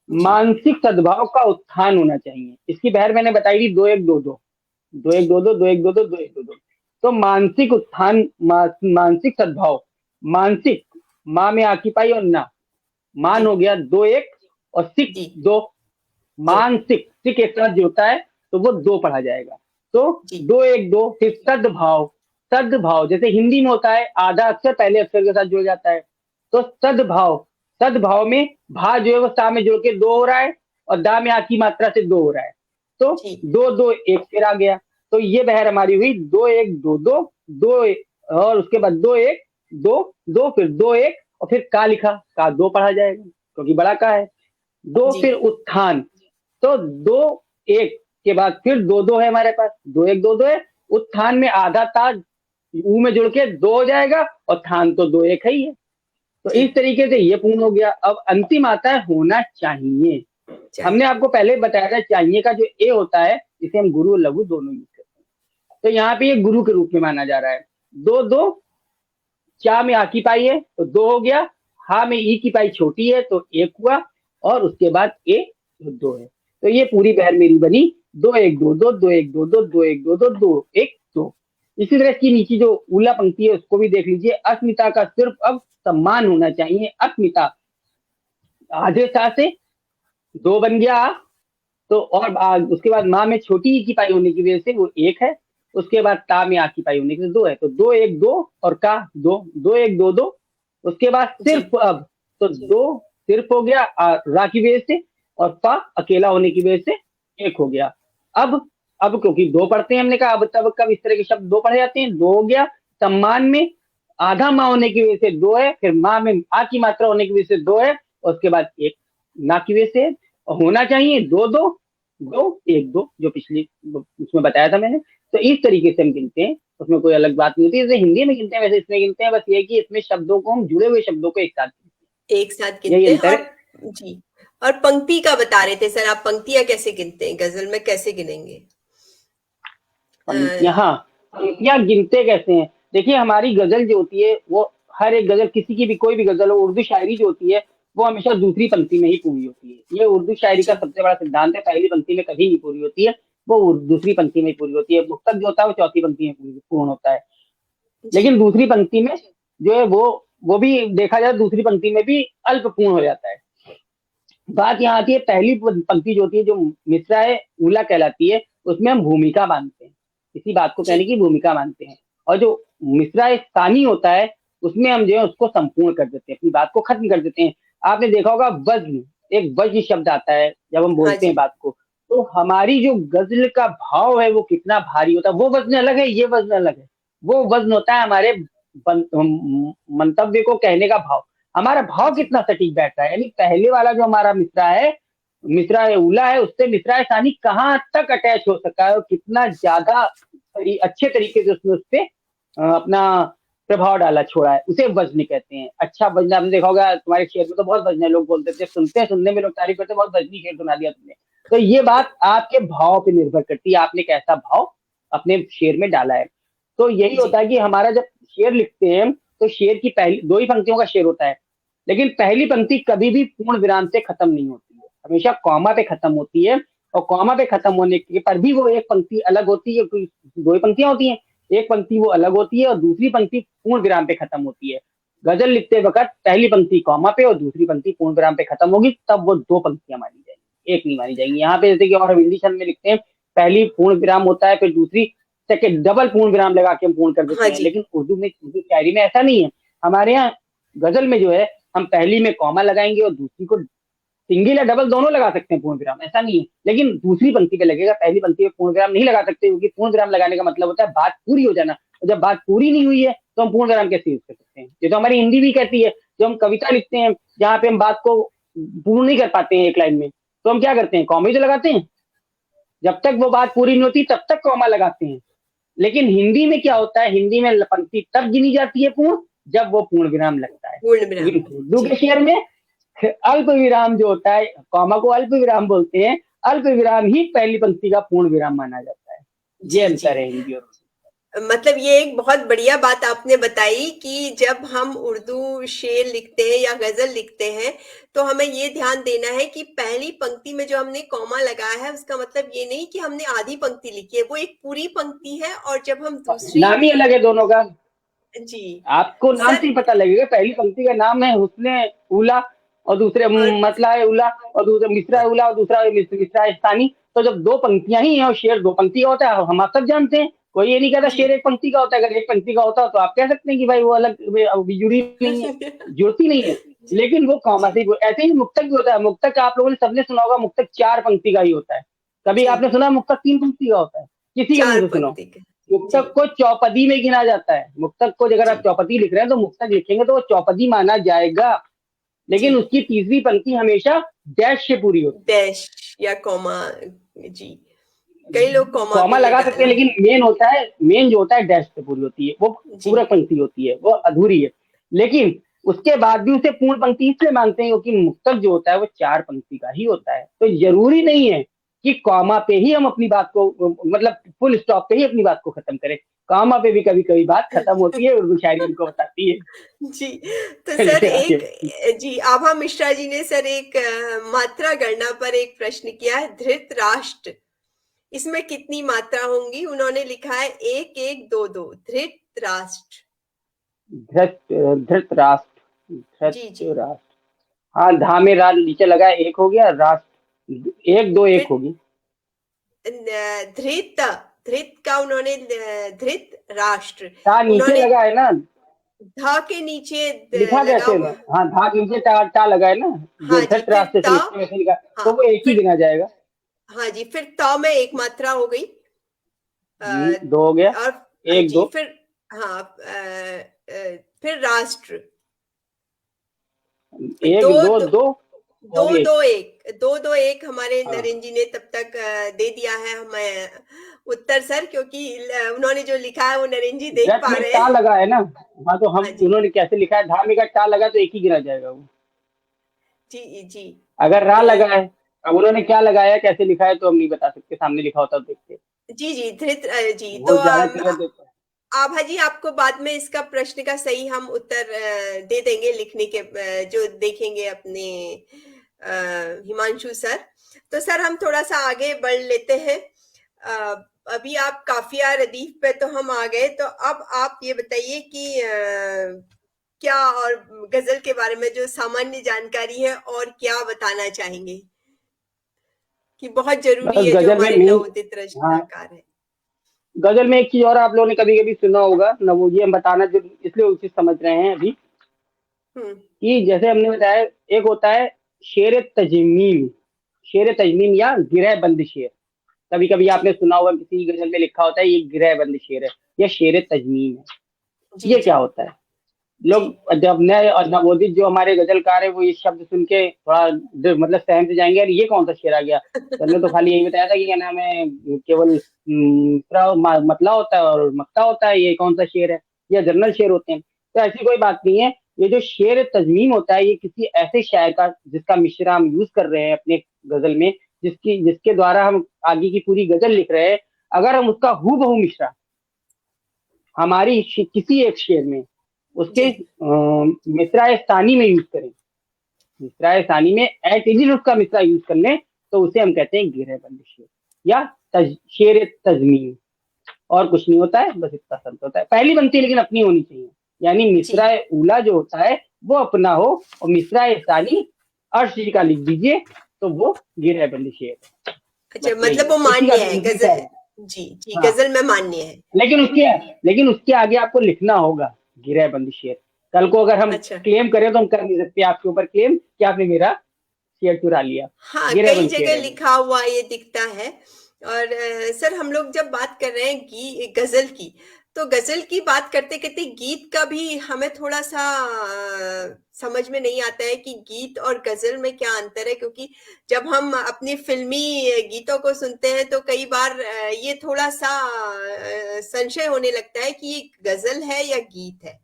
जी, मानसिक सद्भाव का उत्थान होना चाहिए, इसकी बहर मैंने बताई थी, दो एक दो दो, दो जी, एक दो दो, दो एक दो दो, दो एक दो दो। तो मानसिक उत्थान, मानसिक सद्भाव, मानसिक, माँ में आकी पाई और ना, मान जी, हो गया दो एक, और सिक जी, दो, 2 मानसिक सिक एक साथ जो होता है तो वो दो पढ़ा जाएगा। तो जी, दो एक दो, फिर सद्भाव, सद्भाव जैसे हिंदी में होता है आधा अक्षर पहले अक्षर के साथ जुड़ जाता है, तो सद्भाव, सद्भाव में भा जो है वो सा में जुड़ के दो हो रहा है, और दा में आकी मात्रा से दो हो रहा है, तो जी, दो दो एक फिर आ गया। तो ये बहर हमारी हुई दो एक दो दो, दो एक, और उसके बाद दो एक दो दो, फिर दो एक, और फिर का लिखा, का दो पढ़ा जाएगा क्योंकि बड़ा का है, दो जी, फिर उत्थान, तो दो एक के बाद फिर दो दो है हमारे पास, दो एक दो दो है, उत्थान में आधा ता ऊ में जुड़ के दो हो जाएगा, और थान तो दो एक है ही है। तो जी, इस तरीके से ये पूर्ण हो गया। अब अंतिम आता है होना चाहिए। हमने चाहिए। आपको पहले बताया था चाहिए का जो ए होता है इसे हम गुरु और लघु दोनों यूज करते हैं, तो यहाँ पे ये गुरु के रूप में माना जा रहा है। दो दो, चा में आ की पाई है तो दो हो गया, हा में ई की पाई छोटी है तो एक हुआ, और उसके बाद ए तो दो है। तो ये पूरी बहर मेरी बनी, दो एक दो दो, दो एक दो दो, दो एक दो दो, दो एक दो। इसी तरह इसकी नीचे जो उला पंक्ति है उसको भी देख लीजिए, अस्मिता का सिर्फ अब सम्मान होना चाहिए। अस्मिता आधे सा से दो बन गया, तो और उसके बाद माँ में छोटी ई की पाई होने की वजह से वो एक है, उसके बाद ता में आ की पाई होने की वजह से दो है, तो दो एक दो और का दो, दो एक दो दो। उसके बाद जी सिर्फ अब, तो दो सिर्फ हो गया रा की वजह से, और पा अकेला होने की वजह से एक हो गया। अब क्योंकि दो पढ़ते हैं, हमने कहा अब तब कब इस तरह के शब्द दो पढ़े जाते हैं, दो हो गया। सम्मान में आधा माँ होने की वजह से दो है, फिर माँ में आ की मात्रा होने की वजह से दो है, और उसके बाद एक ना की वजह से है। और होना चाहिए दो दो दो एक दो, जो पिछली उसमें बताया था मैंने। तो इस तरीके से हम गिनते हैं, उसमें कोई अलग बात नहीं होती। जैसे हिंदी में गिनते हैं वैसे इसमें गिनते हैं, बस ये कि इसमें शब्दों को हम जुड़े हुए शब्दों को एक साथ गिनते एक साथ हैं, यही गिनते हैं। अंतर और है। जी, और पंक्ति का बता रहे थे सर आप, पंक्तियां कैसे गिनते हैं, गजल में कैसे गिनेंगे? पंक्तियां, हाँ, पंक्तियां गिनते कैसे हैं? देखिए हमारी गजल जो होती है वो, हर एक गजल, किसी की भी कोई भी गजल हो, उर्दू शायरी जो होती है वो हमेशा दूसरी पंक्ति में ही पूरी होती है। ये उर्दू शायरी का जी सबसे बड़ा सिद्धांत है, पहली पंक्ति में कभी नहीं पूरी होती है, वो दूसरी पंक्ति में ही पूरी होती है। मुक्तक जो होता है वो चौथी पंक्ति में पूर्ण होता है। जी लेकिन दूसरी पंक्ति में जो है वो भी देखा जाए, दूसरी पंक्ति में भी अल्प पूर्ण हो जाता है। बात यहाँ आती है, पहली पंक्ति जो होती है, जो मिसराए उला कहलाती है, उसमें हम भूमिका मानते हैं, इसी बात को जी कहने की भूमिका मानते हैं। और जो मिसराए सानी होता है, उसमें हम जो है उसको संपूर्ण कर देते हैं, अपनी बात को खत्म कर देते हैं। आपने देखा होगा वज्न, एक वज्र शब्द आता है जब हम हाँ बोलते हैं जी बात को, तो हमारी जो गजल का भाव है वो कितना भारी होता है। वो वजन अलग है, ये वजन अलग है। वो वजन होता है हमारे मंतव्य को कहने का भाव, हमारा भाव जी कितना सटीक बैठ रहा है। यानी पहले वाला जो हमारा मिसरा है, मिसरा है उला है, उससे मिसरा है सानी कहाँ तक अटैच हो सका है, और कितना ज्यादा अच्छे तरीके से उसने उससे अपना प्रभाव डाला, छोड़ा है, उसे वजन कहते हैं। अच्छा वजन, आपने देखा होगा तुम्हारे शेर में तो बहुत वजन है, लोग बोलते थे, सुनते हैं, सुनने में लोग तारीफ करते, बहुत वजनी शेर सुना दिया तुमने। तो ये बात आपके भाव पे निर्भर करती है, आपने कैसा भाव अपने शेर में डाला है। तो यही जी होता है कि हमारा जब शेर लिखते हैं, तो शेर की पहली दो ही पंक्तियों का शेर होता है, लेकिन पहली पंक्ति कभी भी पूर्ण विराम से खत्म नहीं होती है, हमेशा कॉमा पे खत्म होती है। और कॉमा पे खत्म होने के पर भी वो एक पंक्ति अलग होती है, कोई दो ही पंक्तियां होती हैं, एक पंक्ति वो अलग होती है और दूसरी पंक्ति पूर्ण विराम पे खत्म होती है। गजल लिखते वक्त पहली पंक्ति कॉमा पे और दूसरी पंक्ति पूर्ण विराम पे खत्म होगी, तब वो दो पंक्तियां मानी जाएंगी, एक नहीं मानी जाएंगी। यहाँ पे जैसे कि और हम हिंदी छंद में लिखते हैं, पहली पूर्ण विराम होता है, फिर दूसरी सेकेंड डबल पूर्ण विराम लगा के हम पूर्ण कर हाँ देते हैं, जी लेकिन उर्दू शायरी में ऐसा नहीं है। हमारे यहाँ गजल में जो है, हम पहली में कॉमा लगाएंगे और दूसरी को सिंगल या डबल दोनों लगा सकते हैं पूर्ण विराम, ऐसा नहीं है, लेकिन दूसरी पंक्ति पे लगेगा, पहली पंक्ति पे पूर्ण विराम नहीं लगा सकते, क्योंकि पूर्ण विराम लगाने का मतलब होता है बात पूरी हो जाना, और जब बात पूरी नहीं हुई है तो हम पूर्ण विराम कैसे यूज कर सकते हैं। ये तो हमारी हिंदी भी कहती है, जो हम कविता लिखते हैं जहाँ पे हम बात को पूर्ण नहीं कर पाते हैं एक लाइन में, तो हम क्या करते हैं, कॉमा तो लगाते हैं, जब तक वो बात पूरी नहीं होती तब तक कॉमा लगाते हैं। लेकिन हिंदी में क्या होता है, हिंदी में पंक्ति तब गिनी जाती है पूर्ण जब वो पूर्ण विराम लगता है। पूर्ण विराम। लेकिन उर्दू जी के शेर में अल्प विराम जो होता है, कॉमा को अल्प विराम बोलते हैं, अल्प विराम ही पहली पंक्ति का पूर्ण विराम माना जाता है। ये जी जी अंतर है हिंदी और उर्दू। मतलब ये एक बहुत बढ़िया बात आपने बताई कि जब हम उर्दू शेर लिखते हैं या गजल लिखते हैं, तो हमें ये ध्यान देना है कि पहली पंक्ति में जो हमने कॉमा लगाया है, उसका मतलब ये नहीं कि हमने आधी पंक्ति लिखी है, वो एक पूरी पंक्ति है। और जब हम दूसरी, नाम ही अलग है दोनों का, जी आपको नाम सर, से ही पता लगेगा, पहली पंक्ति का नाम है हुस्ने उला, और दूसरे और मतला है उला, और दूसरा मिसरा है उला, और दूसरा मिसरा है स्थानी। तो जब दो पंक्तियां ही हैं और शेर दो पंक्ति का होता है, हम आप सब जानते हैं, कोई ये नहीं कहता जी शेर एक पंक्ति का होता है। अगर एक पंक्ति का होता तो आप कह सकते हैं कि भाई वो अलग जुड़ी नहीं है, जुड़ती नहीं है। जी लेकिन वो कॉमा जी से ऐसे ही मुक्तक भी होता है। मुक्तक आप लोगों ने सबने सुना होगा, मुक्तक चार पंक्ति का ही होता है। कभी जी आपने सुना मुक्तक तीन पंक्ति का होता है? किसी के मुंह चार से सुनो। पंक्ति के। जी मुक्तक को चौपदी में गिना जाता है। मुक्तक को अगर आप जी चौपदी लिख रहे हैं तो मुक्तक लिखेंगे तो वो चौपदी माना जाएगा, जी लेकिन उसकी तीसरी पंक्ति हमेशा डैश से पूरी होती डैश या कॉमा। जी, कई लोग है। कॉमा कॉमा भी लगा सकते लगा। हैं, लेकिन मेन जो होता है डैश से पूरी होती है, वो जी पूरक पंक्ति होती है, वो अधूरी है। लेकिन उसके बाद भी उसे पूर्ण पंक्ति इसलिए मानते हैं क्योंकि मुक्तक जो होता है वो चार पंक्ति का ही होता है। तो जरूरी नहीं है कि कॉमा पे ही हम अपनी बात को, मतलब फुल स्टॉप पे ही अपनी बात को खत्म करें। कॉमा पे भी कभी कभी बात खत्म होती है, उर्दू शायरी उनको बताती है। जी तो सर चलिए आगे। एक, जी आभा मिश्रा जी ने सर एक मात्रा गणना पर एक प्रश्न किया है, धृतराष्ट्र इसमें कितनी मात्रा होंगी? उन्होंने लिखा है 1 1 2 2, धृत राष्ट्र। धृत राष्ट्र, धृत जी जी। राष्ट्र। हाँ, धा में रा नीचे लगा है, एक हो गया राष्ट्र, एक दो एक फिर होगी। धृत, धृत का उन्होंने धृत राष्ट्र, ता नीचे उन्होंने लगा है ना, धा के नीचे लिखा लगा कैसे है? हुआ। हाँ, धा के नीचे टा लगा है ना, जो हाँ जी, धृत फिर राष्ट्र से ता। लिखते हैं वैसे लिखा, हाँ तो वो एक ही फिर, गिना जाएगा। हाँ जी, फिर ता में एक मात्रा हो गई। दो हो गया, और एक जी दो। फिर, हाँ फिर राष्ट्र, एक दो दो दो, दो और दो एक। दो एक, 2 2 1 हमारे हाँ, नरेंद्र जी ने तब तक दे दिया है हमें उत्तर सर, क्योंकि उन्होंने जो लिखा है वो नरेंद्र जी देख रथ पा में रहे टा हैं। लगा है ना। हाँ, तो हम हाँ जी उन्होंने कैसे लिखा है, धा में का टा लगा तो एक ही गिना जाएगा वो। जी जी। अगर रा तो लगा है, अब उन्होंने क्या लगाया कैसे लिखा है तो हम नहीं बता सकते, सामने लिखा होता तो देखते। जी जी, धृत जी। तो वो ज्यादा क्लियर देता है। आभा जी, आपको बाद में इसका प्रश्न का सही हम उत्तर दे देंगे लिखने के, जो देखेंगे अपने हिमांशु सर। तो सर हम थोड़ा सा आगे बढ़ लेते हैं। अ, अभी आप काफिया रदीफ पे तो हम आ गए, तो अब आप ये बताइए कि क्या और गजल के बारे में जो सामान्य जानकारी है और क्या बताना चाहेंगे कि बहुत जरूरी बस है जो गजल में हमारे मेन, नवोदित हाँ, रचनाकार है। गजल में एक चीज और आप लोगों ने कभी कभी सुना होगा ना, वो ये हम बताना जो इसलिए वो चीज समझ रहे हैं अभी, हम्म। कि जैसे हमने बताया, एक होता है शेर तजमीम, शेर तजमीम या गिरह बंद शेर। कभी कभी जी आपने सुना होगा किसी गजल में लिखा होता है ये गिरह बंद शेर है या शेर तजमीम है। जी ये जी क्या होता है? जी लोग जब नए और नवोदित जो हमारे गजलकार है वो ये शब्द सुन के थोड़ा मतलब सहम से जाएंगे, यार ये कौन सा शेर आ गया। तो हमने तो खाली यही बताया था कि क्या नाम है, केवल मतला होता है और मक्ता होता है, ये कौन सा शेर है, या जनरल शेर होते हैं। तो ऐसी कोई बात नहीं है। ये जो शेर तजमीम होता है ये किसी ऐसे शायर का जिसका मिसरा हम यूज कर रहे हैं अपने गजल में, जिसके द्वारा हम आगे की पूरी गजल लिख रहे हैं, अगर हम उसका हू बहु मिसरा हमारी किसी एक शेर में उसके जी। मिसरा सानी में यूज करें, मिसरा सानी में एट इज उसका मिसरा यूज कर लें, तो उसे हम कहते हैं गिरह बंद शेर या शेर तजमीन। और कुछ नहीं होता है, बस इतना शब्द होता है। पहली पंक्ति लेकिन अपनी होनी चाहिए, यानी जी। मिसरा उला जो होता है वो अपना हो, और मिसरा सानी अर्श जी का लिख दीजिए, तो वो गिरह बंद शेर है। अच्छा, बस यही मतलब है, वो इसी का मान्य है उसी का गजल। है। जी जी, हाँ, गजल में मान्य है। लेकिन उसके आगे आपको लिखना होगा गिरह बंद शेर। कल को अगर हम अच्छा। क्लेम करें तो हम कर नहीं सकते आपके ऊपर क्लेम कि आपने मेरा शेर चुरा लिया। हाँ, गिरह कई बंद शेर जगह है वो। लिखा हुआ ये दिखता है। और सर हम लोग जब बात कर रहे हैं गजल की, तो गजल की बात करते करते गीत का भी हमें थोड़ा सा समझ में नहीं आता है कि गीत और गजल में क्या अंतर है, क्योंकि जब हम अपनी फिल्मी गीतों को सुनते हैं तो कई बार ये थोड़ा सा संशय होने लगता है कि ये गजल है या गीत है।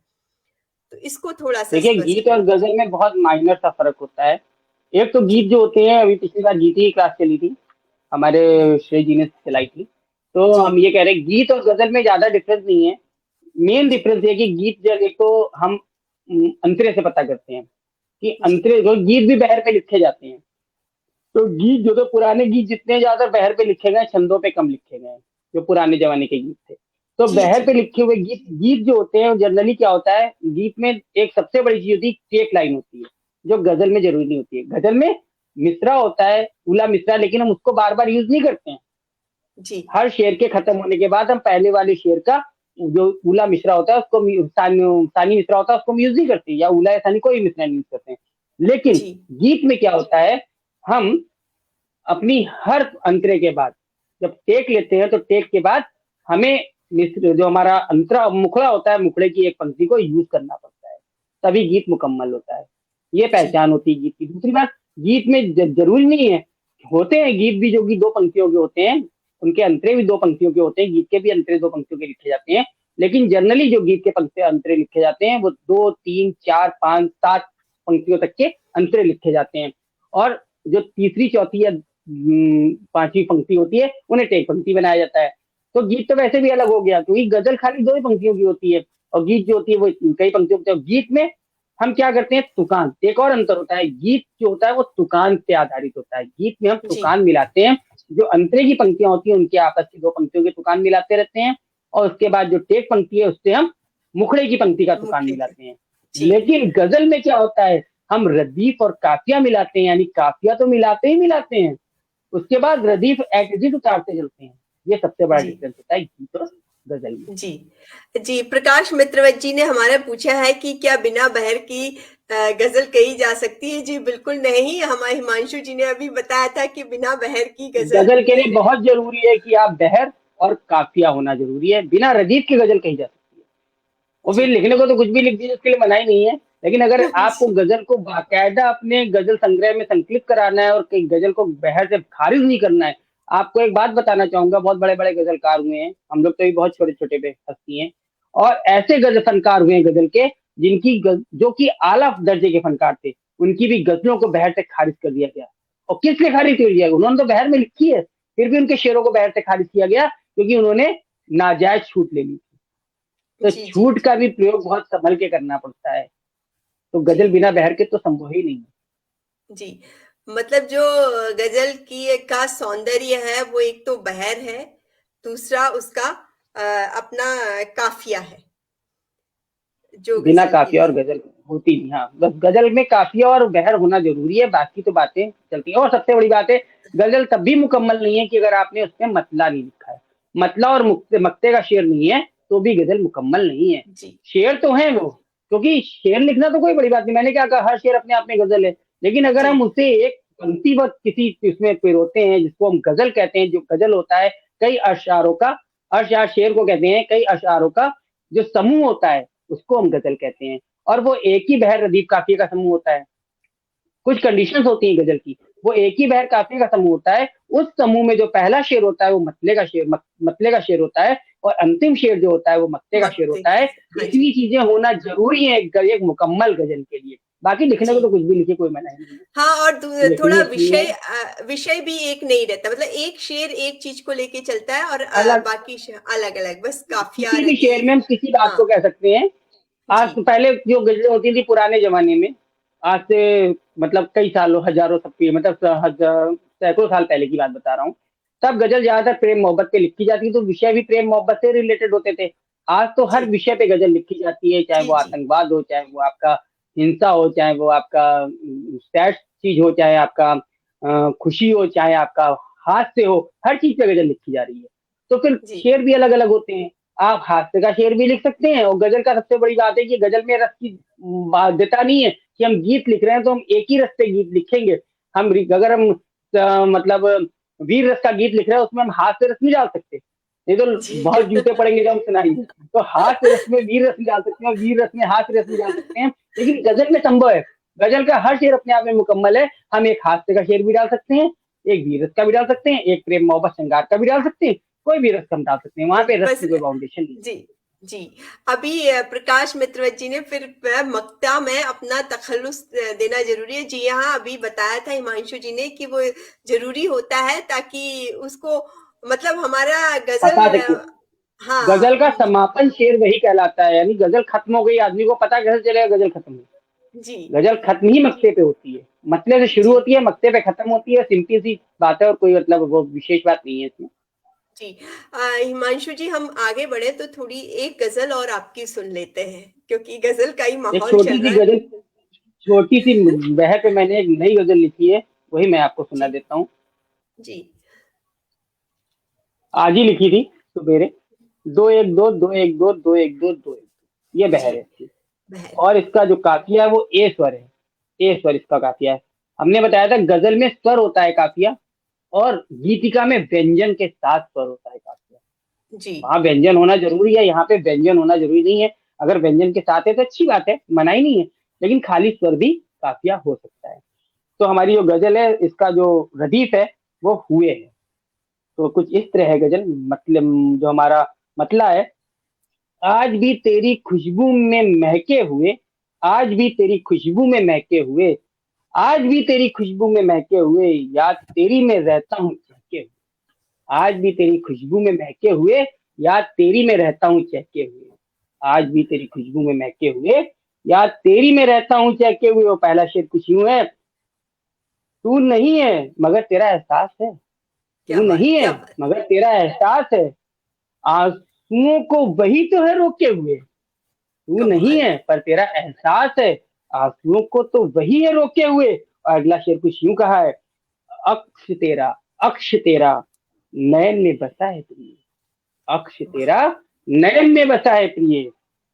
तो इसको थोड़ा सा देखिए, स्पष्ट गीत और करिए। गजल में बहुत माइनर सा फर्क होता है। एक तो जी गीत जो होते हैं, अभी पिछली बार गीत ही क्लास चली थी, हमारे श्रेय जी ने चलाई थी, तो जी हम ये कह रहे हैं गीत और गजल में ज्यादा डिफरेंस नहीं है। मेन जी डिफरेंस ये कि गीत जब एक तो हम अंतरे से पता करते हैं कि जी अंतरे जो गीत भी बहर पे लिखे जाते हैं, तो गीत जो तो पुराने गीत जितने ज्यादा बहर पे लिखे गए, छंदों पे कम लिखे गए हैं, जो पुराने जमाने के गीत थे। तो जी बहर जी पे लिखे हुए गीत गीत जो होते हैं जनरली क्या होता है, गीत में एक सबसे बड़ी चीज होती है टेक लाइन होती है, जो गजल में जरूरी नहीं होती है। गजल में मिसरा होता है, उला मिसरा, लेकिन हम उसको बार बार यूज नहीं करते हैं। जी हर शेर के खत्म होने के बाद हम पहले वाले शेर का जो उला मिश्रा होता है उसको सानी मिश्रा होता है उसको हम यूज नहीं करते, या उला या सानी कोई मिश्रा नहीं यूज करते हैं। लेकिन जी गीत में क्या होता है, हम अपनी हर अंतरे के बाद जब टेक लेते हैं तो टेक के बाद हमें जो हमारा अंतरा मुखड़ा होता है, मुखड़े की एक पंक्ति को यूज करना पड़ता है, तभी गीत मुकम्मल होता है। ये जी पहचान होती है गीत की। दूसरी बात, गीत में जरूरी नहीं है, होते हैं गीत भी जो कि दो पंक्तियों के होते हैं, उनके अंतरे भी दो पंक्तियों के होते हैं, गीत के भी अंतरे दो पंक्तियों के लिखे जाते हैं। लेकिन जनरली जो गीत के पंक्ति अंतरे लिखे जाते हैं वो 2 3 4 5 7 पंक्तियों तक के अंतरे लिखे जाते हैं। और जो तीसरी चौथी या पांचवी पंक्ति होती है उन्हें टेक पंक्ति बनाया जाता है। तो गीत तो वैसे भी अलग हो गया, क्योंकि गजल खाली दो ही पंक्तियों की होती है और गीत जो होती है वो कई पंक्तियों की होती है। गीत में हम क्या करते हैं, तुकान। एक और अंतर होता है, गीत जो होता है वो तुकान पे आधारित होता है, गीत में हम जी तुकान मिलाते हैं जो अंतरे की पंक्तियां होती हैं उनके आपस की दो पंक्तियों के तुकान मिलाते रहते हैं, और उसके बाद जो टेक पंक्ति है उससे हम मुखड़े की पंक्ति का तुकान मुखड़े के। मिलाते हैं। जी लेकिन गजल में क्या होता है, हम रदीफ और काफिया मिलाते हैं, यानी काफिया तो मिलाते ही मिलाते हैं, उसके बाद रदीफ एट उतारते चलते हैं। ये सबसे बड़ा जी डिफरेंस होता है गीत और गजल में। जी जी। प्रकाश मित्रवत जी ने हमारा पूछा है कि क्या बिना बहर की गजल कही जा सकती है? जी बिल्कुल नहीं। हमारे हिमांशु जी ने अभी बताया था कि बिना बहर की गजल गजल के लिए बहुत जरूरी है कि आप बहर और काफिया होना जरूरी है, बिना रदीफ की गजल कही जा सकती है। और जी फिर लिखने को तो कुछ भी लिख दीजिए, उसके लिए मनाही नहीं है, लेकिन अगर आपको जी गजल को बाकायदा अपने गजल संग्रह में संकलित कराना है और कहीं गजल को बहर से खारिज नहीं करना है। आपको एक बात बताना चाहूंगा, बहुत बड़े बड़े गजलकार हुए हैं, हम लोग तो भी बहुत छोटे छोटे पे हस्ती हैं, और ऐसे गजल फनकार हुए हैं गजल के जो कि आला दर्जे के फनकार थे, उनकी भी गजलों को बहर से खारिज कर दिया गया। और किस लिए खारिज कर दिया गया? उन्होंने तो बहर में लिखी है, फिर भी उनके शेरों को बहर से खारिज किया गया क्योंकि उन्होंने नाजायज छूट ले ली। तो जी जी छूट का भी प्रयोग बहुत संभल के करना पड़ता है। तो जी गजल बिना बहर के तो संभव ही नहीं है। जी। मतलब जो गजल की का सौंदर्य है वो एक तो बहर है, दूसरा उसका अपना काफिया है जो बिना गजल की काफिया और नहीं। गजल होती नहीं। हाँ, बस गजल में काफिया और बहर होना जरूरी है, बाकी तो बातें चलती हैं। और सबसे बड़ी बात है, गजल तब भी मुकम्मल नहीं है कि अगर आपने उसमें मतला नहीं लिखा है। मतला और मक्ते का शेर नहीं है तो भी गजल मुकम्मल नहीं है। जी शेर तो है वो, क्योंकि शेर लिखना तो कोई बड़ी बात नहीं, मैंने क्या कहा, हर शेर अपने आप में गजल है। लेकिन अगर जी हम उसे एक पंक्ति व किसी उसमें पिरोते हैं, जिसको हम गजल कहते हैं, जो गजल होता है कई अशारों का, अशार शेर को कहते हैं, कई अशारों का जो समूह होता है उसको हम गजल कहते हैं। और वो एक ही बहर रदीफ काफिया का समूह होता है। कुछ कंडीशंस होती हैं गजल की, वो एक ही बहर काफिया का समूह होता है। उस समूह में जो पहला शेर होता है वो मतले का शेर होता है, और अंतिम शेर जो होता है वो मक्ते का शेर मक्ते होता है। का। हाँ जी इतनी चीजें होना जरूरी है एक मुकम्मल गजल के लिए। बाकी लिखने जी। को तो कुछ भी लिखे, कोई मना नहीं है। हाँ, और थोड़ा लिखनी अपनी है। विषय भी एक नहीं रहता, मतलब एक शेर एक चीज को लेके चलता है और अलग, बाकी अलग अलग, बस काफिया किसी भी शेर रदीफ। में हम किसी बात हाँ को कह सकते हैं। आज जी तो पहले जो गजलें होती थी पुराने जमाने में, आज से मतलब कई सालों, हजारों सबकी मतलब सैकड़ों साल पहले की बात बता रहा हूँ, तब गजल ज्यादातर प्रेम मोहब्बत पे लिखी जाती, तो विषय भी प्रेम मोहब्बत से रिलेटेड होते थे। आज तो जी हर विषय पे गजल लिखी जाती है, चाहे जी वो जी आतंकवाद हो, चाहे वो आपका हिंसा हो, चाहे वो आपका सैड चीज हो, चाहे आपका खुशी हो, चाहे आपका हास्य हो, हर चीज पे गजल लिखी जा रही है। तो फिर जी शेर भी अलग अलग होते हैं। आप हास्य का शेर भी लिख सकते हैं, और गजल का सबसे बड़ी बात है कि गजल में रस की बाध्यता नहीं है कि हम गीत लिख रहे हैं तो हम एक ही रस पे गीत लिखेंगे। अगर हम मतलब वीर रस का गीत लिख रहे हैं उसमें हम हास्य रस नहीं डाल सकते, नहीं तो जी बहुत जूते पड़ेंगे जब हम सुनाएंगे। तो हास्य रस में वीर रस नहीं डाल सकते हैं, वीर रस में हास्य रस नहीं डाल सकते हैं, लेकिन गजल में संभव है। गजल का हर शेर अपने आप में मुकम्मल है। हम एक हास्य का शेर भी डाल सकते हैं, एक वीर रस का भी डाल सकते हैं, एक प्रेम मोहब्बत श्रृंगार का भी डाल सकते हैं, कोई भी रस हम डाल सकते हैं, वहां पे रस बस की कोई बाउंडेशन नहीं है। जी जी। अभी प्रकाश मित्रवत जी ने फिर मक्ता में अपना तखल्लुस देना जरूरी है। जी हाँ, अभी बताया था हिमांशु जी ने कि वो जरूरी होता है ताकि उसको मतलब हमारा बता गजल सकते, गजल का हाँ समापन शेर वही कहलाता है, यानी गजल खत्म हो गई, आदमी को पता कैसे चलेगा गजल खत्म है? जी गजल खत्म ही मक्ते पे होती है, मतले से शुरू जी होती है, मक्ते पे खत्म होती है। सिंपल सी बात है, और कोई मतलब वो विशेष बात नहीं है इसमें। जी। हिमांशु जी, हम आगे बढ़े तो थोड़ी एक गजल और आपकी सुन लेते हैं क्योंकि गजल का ही एक माहौल छोटी चल सी रहा है। गजल, छोटी सी बहर पे मैंने एक नई गजल लिखी है, वही मैं आपको सुना जी देता हूँ। जी आज ही लिखी थी सवेरे। दो एक दो, दो एक दो, दो एक दो, दो एक दो, ये जी बहर है इसकी। बहर। और इसका जो काफिया है वो ए स्वर है, ए स्वर इसका काफिया है। हमने बताया था गजल में स्वर होता है काफिया, और गीतिका में व्यंजन के साथ स्वर होता है काफिया। जी वहां व्यंजन होना जरूरी है, यहाँ पे व्यंजन होना जरूरी नहीं है। अगर व्यंजन के साथ है तो अच्छी बात है, मना ही नहीं है, लेकिन खाली स्वर भी काफिया हो सकता है। तो हमारी जो गजल है इसका जो रदीफ है वो हुए है। तो कुछ इस तरह है गजल, मतलब जो हमारा मतला है, आज भी तेरी खुशबू में महके हुए, आज भी तेरी खुशबू में महके हुए, आज भी तेरी खुशबू में महके हुए, याद तेरी में रहता हूँ चहके हुए। आज भी तेरी खुशबू में महके हुए, याद तेरी में रहता हूँ चहके हुए। आज भी तेरी खुशबू में महके हुए, याद तेरी में रहता हूँ चहके हुए। वो पहला शेर कुछ यूं है, तू नहीं है मगर तेरा एहसास है, क्या तू बात, नहीं है क्या बात। मगर तेरा एहसास है, आंसुओं को वही तो है रोके हुए। तू नहीं कमाल। है पर तेरा एहसास है, आंसुओं को तो वही है रोके हुए। और अगला शेर कुछ यूं कहा है, अक्ष तेरा, अक्ष तेरा नयन में बसा है प्रिय, अक्ष वाह, तेरा नयन में बसा है प्रिय,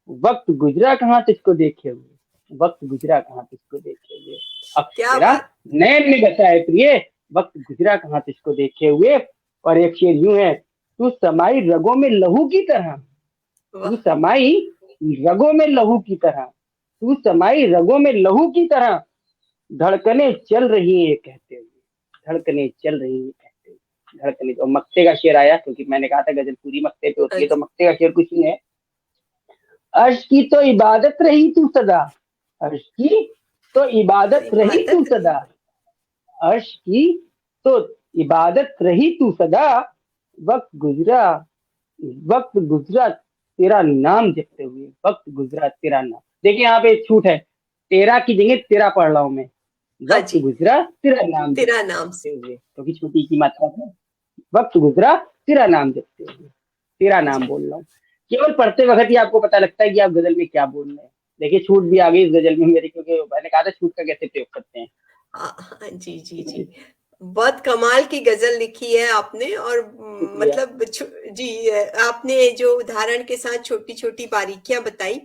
वक्त गुजरा कहाँ तुझको देखे हुए, वक्त गुजरा कहाँ तुझको देखे हुए, अक्ष क्या तेरा बात। नयन में बसा है प्रिय, वक्त गुजरा कहाँ तुझको देखे हुए। और एक शेर यूं है, तू समाई रगों में लहू की तरह, तू वाह, समाई रगों में लहू की तरह, तू समाई रगों में लहू की तरह, धड़कने चल रही है कहते हुए, धड़कने चल रही है कहते हुए, धड़कने। तो मक्ते का शेर आया, क्योंकि मैंने कहा था गजल पूरी मक्ते पे होती है, तो अच्छा, मक्ते का शेर कुछ नहीं है, अर्श की तो इबादत रही तू सदा, अर्श की तो तो इबादत रही तू इबादत रही। सदा, अर्श की तो इबादत रही तू सदा, वक्त गुजरा, वक्त गुजरा तेरा नाम जपते हुए, वक्त गुजरा तेरा नाम। देखिए यहाँ पे एक छूट है, तेरा की जगह तेरा पढ़ रहा हूं मैं, हाँ वक्त जी, गुजरा तेरा नाम तेरा नाम से। जपते हुए, क्योंकि छोटी की मात्रा है, वक्त गुजरा तेरा नाम जपते हुए, तेरा नाम जी। बोल रहा हूँ। केवल पढ़ते वक्त ही आपको पता लगता है कि आप गजल में क्या बोल रहे हैं। देखिए छूट भी आ गई इस गजल में मेरी, क्योंकि मैंने कहा था छूट का कैसे प्रयोग करते हैं। हाँ, हाँ, जी, जी, जी। बहुत कमाल की गज़ल लिखी है आपने और शुक्रिया। मतलब जी, आपने जो उदाहरण के साथ छोटी-छोटी बारीकियाँ बताई,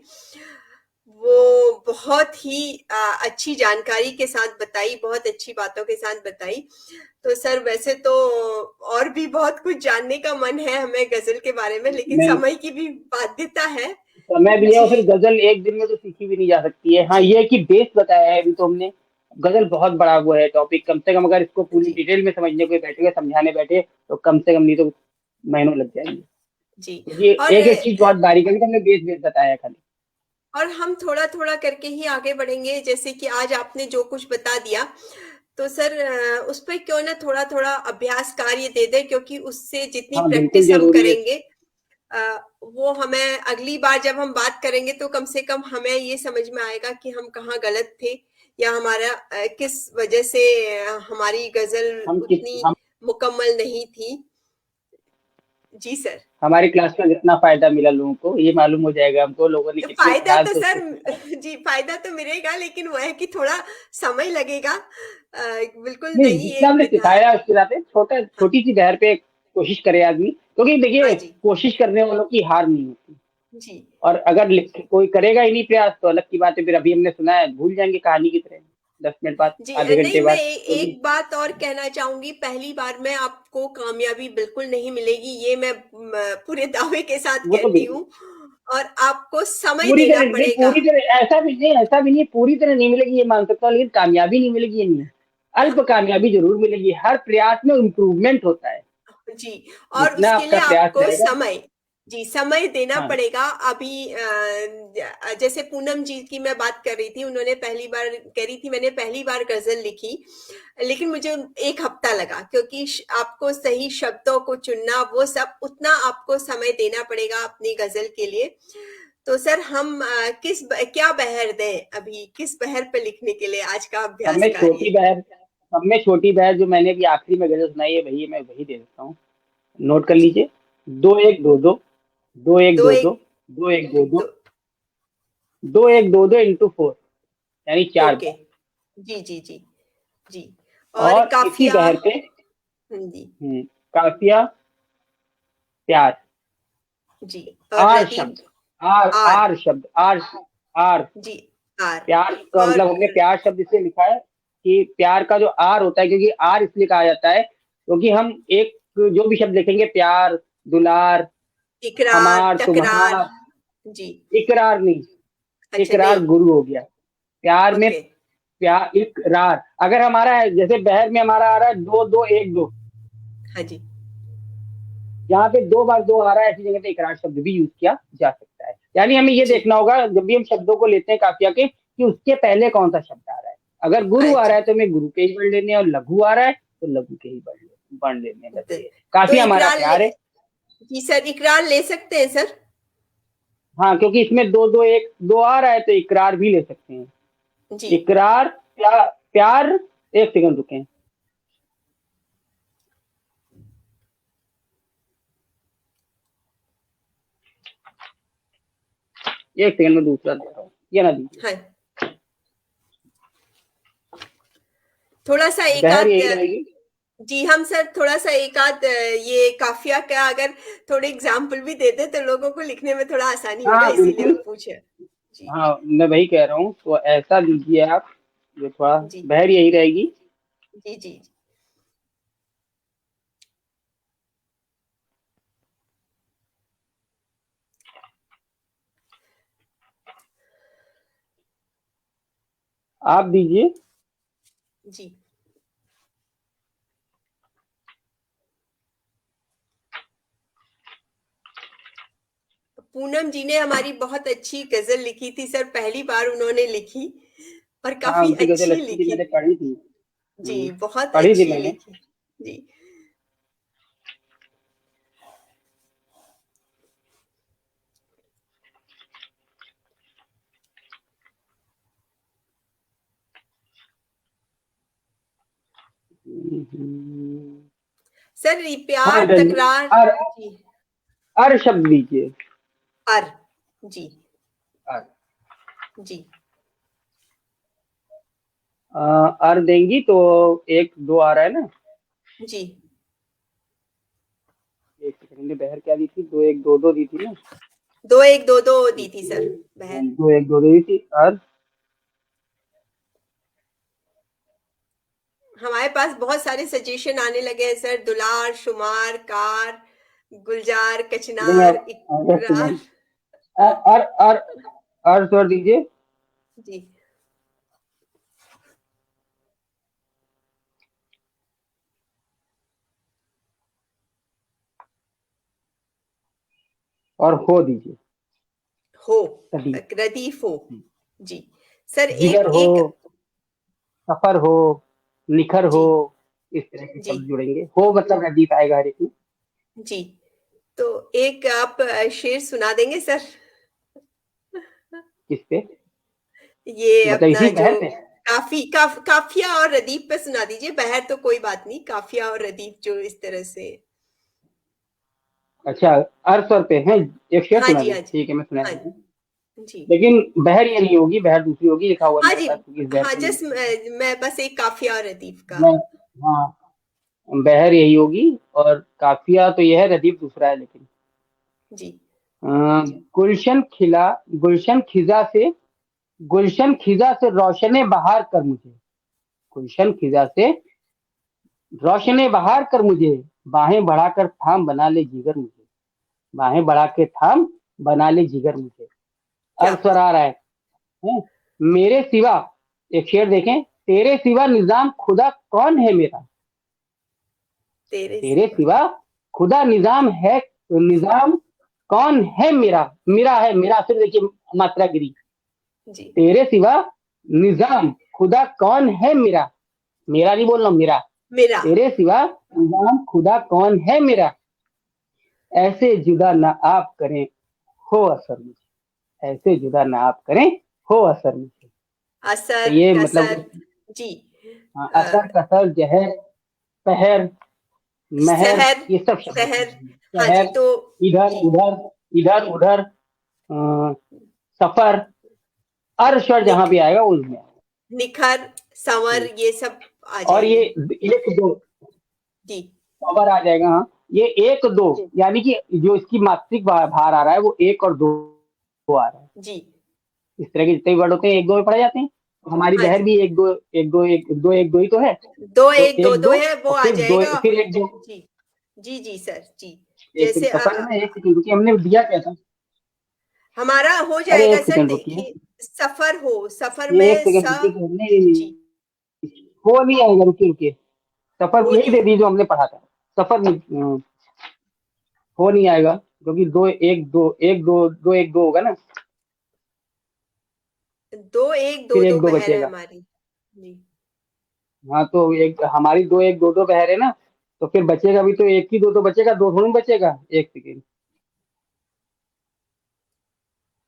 वो बहुत ही अच्छी जानकारी के साथ बताई, बहुत अच्छी बातों के साथ बताई। तो सर वैसे तो और भी बहुत कुछ जानने का मन है हमें गज़ल के बारे में, लेकिन मैं, समय की भी बाध्यता है। समय भी है जी, और फिर गजल एक दिन में तो सीखी भी नहीं जा सकती है। हाँ जी, ये है कि बेस बताया है अभी तो हमने, गजल बहुत बड़ा वो है टॉपिक, कम से कम अगर इसको पूरी जी, डिटेल में समझने को बैठे समझाने बैठे तो कम से कम नहीं तो महीनों लग जाएंगे, जी। क्योंकि और एक एक चीज बहुत बारीक है, हमने बेस बेस बताया है खाली। हम थोड़ा-थोड़ा करके ही आगे बढ़ेंगे, जैसे कि आज आपने जो कुछ बता दिया, तो सर उस पे क्यों ना थोड़ा-थोड़ा अभ्यास कार्य दे दें, क्योंकि उससे जितनी हाँ बिल्कुल प्रैक्टिस हम जरूरी है। करेंगे अ, वो हमें अगली बार जब हम बात करेंगे तो कम से कम हमें ये समझ में आएगा कि हम कहाँ गलत थे या हमारा किस वजह से हमारी गज़ल हम किस उतनी हम मुकम्मल नहीं थी। जी सर। हमारी क्लास में जितना फायदा मिला लोगों को ये मालूम हो जाएगा हमको, लोगों ने कितने फायदा ध्यान तो से उसको सर सुना है। जी, फायदा तो मिलेगा, लेकिन वो है कि थोड़ा समय लगेगा। बिल्कुल नहीं नहीं जितना एक हमने विधा। सिखाया उसके साथ छोटा हाँ, छोटी सी बहर पे कोशिश करे आदमी, क्योंकि हाँ देखिए जी, कोशिश करने वालों की हार नहीं होती। जी, और अगर कोई करेगा ही नहीं प्रयास तो अलग की बात है, फिर अभी हमने सुना है भूल जाएंगे कहानी की तरह, 10 मिनट बाद, जी। आधे नहीं, घंटे मैं बाद, क्योंकि एक बात और कहना चाहूंगी, पहली बार में आपको कामयाबी बिल्कुल नहीं मिलेगी, ये मैं पूरे दावे के साथ वो तो कहती बिल्कुल हूँ। और आपको समय पूरी देना तरह नहीं, पड़ेगा। पूरी तरह ऐसा भी नहीं, ऐसा भी नहीं पूरी तरह नहीं मिलेगी ये मान सकता हूँ, लेकिन कामयाबी नहीं मिलेगी ये नहीं है, अल्प हाँ, कामयाबी जरूर मिलेगी, हर प्रयास में इम्प्रूवमेंट होता है, जी। और जितना उसके आपका लिए प्रयास आपको रहेगा। समय, जी, समय देना हाँ पड़ेगा। अभी जैसे पूनम जी की मैं बात कर रही थी, उन्होंने पहली बार कह रही थी मैंने पहली बार गज़ल लिखी, लेकिन मुझे 1 हफ्ता लगा, क्योंकि आपको सही शब्दों को चुनना, वो सब उतना आपको समय देना पड़ेगा अपनी गज़ल के लिए। तो सर हम क्या बहर दें अभी, किस बहर पे लिखने के लिए आज का सब अभ्यास में छोटी कार्य? बहर, सब में छोटी बहर जो मैंने अभी आखिरी में गजल सुनाई है वही मैं वही दे देता हूँ, नोट कर जी, लीजिए, 2 1 2 2, 2 1 2 2 1 2, 2 1 2 2, 2। 2 1 2 2 इंटू 4, यानी 4 बार। ओके। जी, जी, जी, जी। और और इसी काफ़िया बहर पे हिंदी। काफिया प्यार, जी। और आर रदीफ। शब्द, आर आर। आर शब्द, आर, आर, जी, आर। प्यार का और मतलब हमने प्यार शब्द इसलिए लिखा है कि प्यार का जो आर होता है, क्योंकि आर इसलिए कहा जाता है क्योंकि हम एक जो भी शब्द लिखेंगे, प्यार, दुलार, इकरार, हमार, तकरार। तुम्हार, जी। इकरार नहीं, अच्छा, इकरार नहीं। गुरु हो गया, प्यार में ओके। प्यार, इकरार अगर हमारा है, जैसे बहर में हमारा आ रहा है 2 2 1 2, हाँ जी। जहाँ पे 2 बार 2 आ रहा है ऐसी जगह पे इकरार शब्द भी यूज किया जा सकता है। यानी हमें ये जी। देखना होगा जब भी हम शब्दों को लेते हैं काफिया के, कि उसके पहले कौन सा शब्द आ रहा है। अगर गुरु आ अच्छा। रहा है तो हमें गुरु के ही पढ़ लेने, और लघु आ रहा है तो लघु के ही पढ़ लेने तो, बस ये। तो काफी हमारा इकरार ले, प्यार है। जी सर, इकरार ले सकते हैं सर? हाँ क्योंकि इसमें 2 2 1 2 आ रहा है तो इकरार भी ले सकते हैं। जी। इकरार, प्यार, प्यार, एक सेकंड रुके, एक सेकंड में दूसरा दे रहा हूँ, ये ना दीजिए। हाँ, थोड़ा सा एक बहर आध। यही रहेगी। जी हम सर थोड़ा सा एक आध ये काफिया का अगर थोड़े एग्जाम्पल भी दे दे तो लोगों को लिखने में थोड़ा आसानी होगा, हाँ इसीलिए बिल्कुल। मैं पूछे। जी हाँ मैं वही कह रहा हूँ, तो ऐसा लीजिए आप, जो थोड़ा जी बहर यही रहेगी। जी जी। आप दीजिए। जी पूनम जी ने हमारी बहुत अच्छी गजल लिखी थी सर, पहली बार उन्होंने लिखी और हाँ काफी उनकी गजल अच्छी अच्छी थी, लिखी मैंने थी। पढ़ी थी। जी बहुत पढ़ी थी अच्छी मैंने। लिखी। जी हम्म, सर ये हाँ प्यार रजनी, तकरार। अर जी अर शब्द दीजिए। अर। जी अर। जी अर देंगी तो एक दो आ रहा है ना। जी एक सेकंड में, बहर क्या दी थी, दो एक दो दो दी थी ना। दो एक दो दो दी थी सर बहन। दो एक दो दो दी थी। अर हमारे पास बहुत सारे सजेशन आने लगे हैं सर, दुलार शुमार कार गुलजार नहीं कचनार एक इकरार। सेकंड। अर अर अर स्वर दीजिए। जी और हो दीजिए। हो तभी रदीफ हो। जी सर जिगर एक हो, एक। सफर हो, निखर हो, जी इस तरह के जी शब्द जुड़ेंगे। हो मतलब नजदीक आएगा हर एक में। जी तो एक आप शेर सुना देंगे सर? किस पे? ये मतलब अपना इसी जो बहर पे? काफिया और रदीफ पे सुना दीजिए, बहर तो कोई बात नहीं, काफिया और रदीफ जो इस तरह से। अच्छा, अर स्वर पे है। एक शेर हाँ सुना जी दूं? हाँ जी ठीक है, मैं सुना हाँ देता हूँ। जी लेकिन बहर ये नहीं होगी, बहर दूसरी होगी, लिखा हुआ हाँ मेरे जी। पास, क्योंकि इस बहर हाँ पे जस्ट मैं बस एक काफिया और रदीफ का। मैं, हाँ बहर यही होगी। और काफिया तो यह है, रदीफ दूसरा है लेकिन। जी अ, गुलशन खिला, गुलशन खिजा से, गुलशन खिजा से रोशने बहार कर मुझे, गुलशन खिजा से रोशने बहार कर मुझे, बाहें बढ़ाकर थाम बना ले जिगर मुझे, बाहें बढ़ा के थाम बना ले जिगर मुझे। क्या अर्थ स्वर बात। आ रहा है? मेरे सिवा, एक शेर देखें, तेरे सिवा निजाम खुदा कौन है मेरा, तेरे तेरे सिवा। सिवा खुदा निजाम है, निजाम कौन है मेरा, मेरा है, मेरा सिर्फ देखिए मात्रा गिरी। जी तेरे सिवा निजाम खुदा कौन है मेरा, मेरा नहीं बोल रहा हूं, मेरा। मेरा। तेरे सिवा निजाम खुदा कौन है मेरा, ऐसे जुदा ना आप करें हो असर मुझे, ऐसे जुदा ना आप करें हो असर मुझे। तो असर ये कसर। मतलब, जी हाँ, अ, असर कसर जहर पहर महर, शहर। ये सब शब्द शहर। हाँ जी शहर, तो। इधर जी उधर, इधर उधर, सफर, अर्श स्वर जहां निख भी आएगा उसमें आएगा। निखर संवर ये सब आ और ये जाएंगे। एक दो जी पावर आ जाएगा। हाँ, ये एक दो, यानी कि जो इसकी मात्रिक भार आ रहा है वो एक और दो आ रहा है। जी इस तरह के जितने भी वर्ड होते हैं एक दो में पढ़े जाते हैं। तो हमारी हाँ बहर जी। भी एक दो एक दो एक दो एक दो ही तो है। दो तो एक दो एक दो दो है वो और आ फिर दो, जाएगा। फिर एक दो। जी जी जी सर जी। एक सेकंड जैसे सफर है ना, एक सेकंड रुकिए, हमने दिया क्या था? हमारा हो अरे जाएगा एक सर, सेकंड रुकिए, देखिए सफर हो, सफर ये एक में सेकंड सा। रुकिए, नहीं नहीं जी नहीं, वो नहीं आएगा, रुकिए रुकिए। सफर हो यही नहीं दे है। दी जो हमने पढ़ा था। सफर में हो नहीं आएगा, क्योंकि दो एक दो एक दो दो एक दो होगा ना, दो एक दो फिर दो एक दो बहर है बचेगा। हमारी। जी हाँ तो एक हमारी दो एक दो दो बहर है ना, तो फिर बचेगा भी तो एक ही दो तो बचेगा, दो थोड़ी ना बचेगा। एक सेकेंड,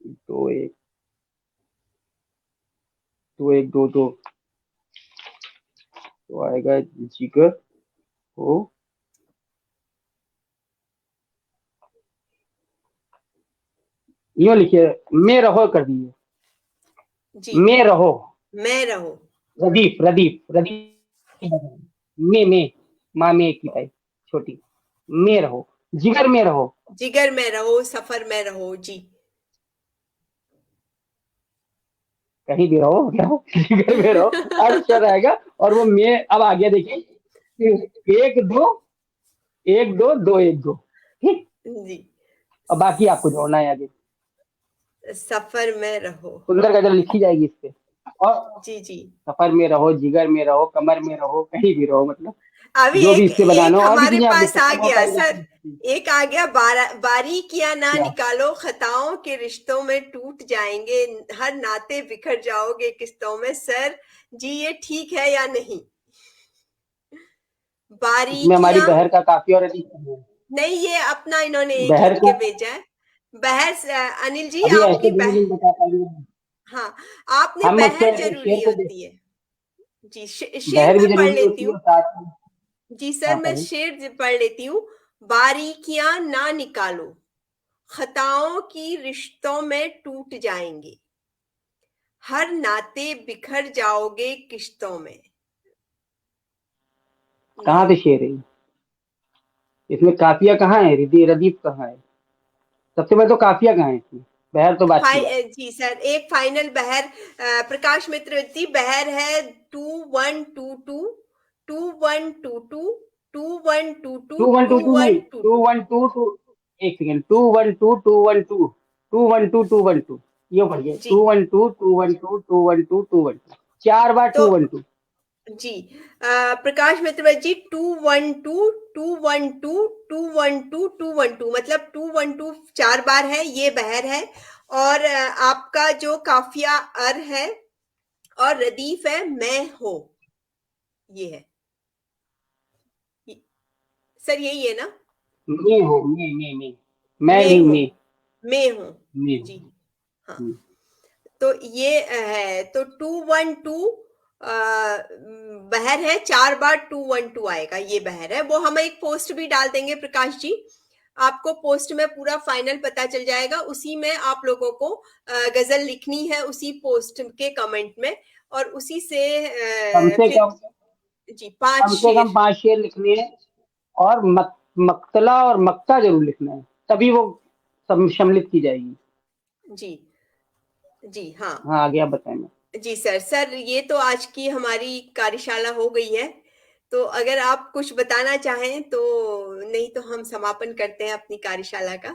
दो एक, दो एक दो दो, तो आएगा जिगर हो, यूं लिखिए, में रहो कर दीजिए, जी। में रहो, मैं रहो। रदीफ रदीफ रदीफ, में माँ में की टाइप छोटी, में रहो, जिगर में रहो, जिगर में रहो, सफर में रहो। जी। कहीं भी रहो क्या जिगर में रहो, अक्षर आएगा और वो में अब आ गया देखिए, एक दो, एक दो दो एक दो, ठीक। जी। और बाकी आपको जोड़ना है आगे, सफर में रहो। सुंदर गजल लिखी जाएगी इस पे। और जी जी। सफर में रहो, जिगर में रहो, कमर में रहो, कहीं भी रहो, मतलब अभी जो भी एक इससे बनाना एक हो, और भी हमारे चीजें आप लिख पास सकते आ हैं, बहुत गया सारी सर। बातें। एक आ गया, बारीकियां ना क्या? निकालो, खताओं के रिश्तों में टूट जाएंगे, हर नाते बिखर जाओगे किस्तों में। सर जी, ये ठीक है या नहीं? इसमें हमारी बारीकियां। बहर का काफी और अधिक है। नहीं, ये अपना इन्होंने एक बहर लिख के का भेजा है। बहर अनिल जी, अभी ऐसे आपकी भी बहर। नहीं बता पाएंगे। हाँ, आपने हम बहर अक्सर जरूरी शेर को होती है। जी, शेर बहर भी मैं पढ़ जरूरी लेती होती है हूँ। और साथ में। जी सर, हाँ मैं पढ़े। शेर पढ़ लेती हूँ। बारीकियां ना निकालो, खताओं की रिश्तों में टूट जाएंगे, हर नाते बिखर जाओगे किश्तों में। कहाँ नहीं। पे शेर है? इसमें काफिया कहाँ है, रिदी रदीफ कहाँ है? सबसे पहले तो काफिया कहाँ है इसमें? बहर तो बात की बात। जी सर, एक फाइनल बहर। प्रकाश मित्र जी, बहर है 2122, 2122, 2122, two one two two two नहीं, one two two two one two two, एक सेकेंड, 212 212, 212 212, ये पढ़िए, जी। 212 212 212 4 बार तो 212। जी, प्रकाश मित्र जी, 212, 212, 212, 212, मतलब 212 4 बार है, ये बहर है। और आपका जो काफिया अर है और रदीफ है मैं हो, ये है। ये- सर यही है ना? मैं हो, मैं मैं नहीं, हूं। मैं मैं हूं। मैं जी। हाँ। हूँ। तो ये है, तो 212 बहर है, 4 बार 212 आएगा, ये बहर है। वो हम एक पोस्ट भी डाल देंगे प्रकाश जी, आपको पोस्ट में पूरा फाइनल पता चल जाएगा। उसी में आप लोगों को गजल लिखनी है, उसी पोस्ट के कमेंट में। और उसी से कम से फिर। कम जी, 5 कम से कम शेर। 5 शेर लिखने हैं। और मक्तला और मक्ता जरूर लिखना है, तभी वो सम्मिलित की जाएगी। जी। जी हाँ। हाँ आगे आप बताएं। जी सर। सर ये तो आज की हमारी कार्यशाला हो गई है, तो अगर आप कुछ बताना चाहें तो, नहीं तो हम समापन करते हैं अपनी कार्यशाला का।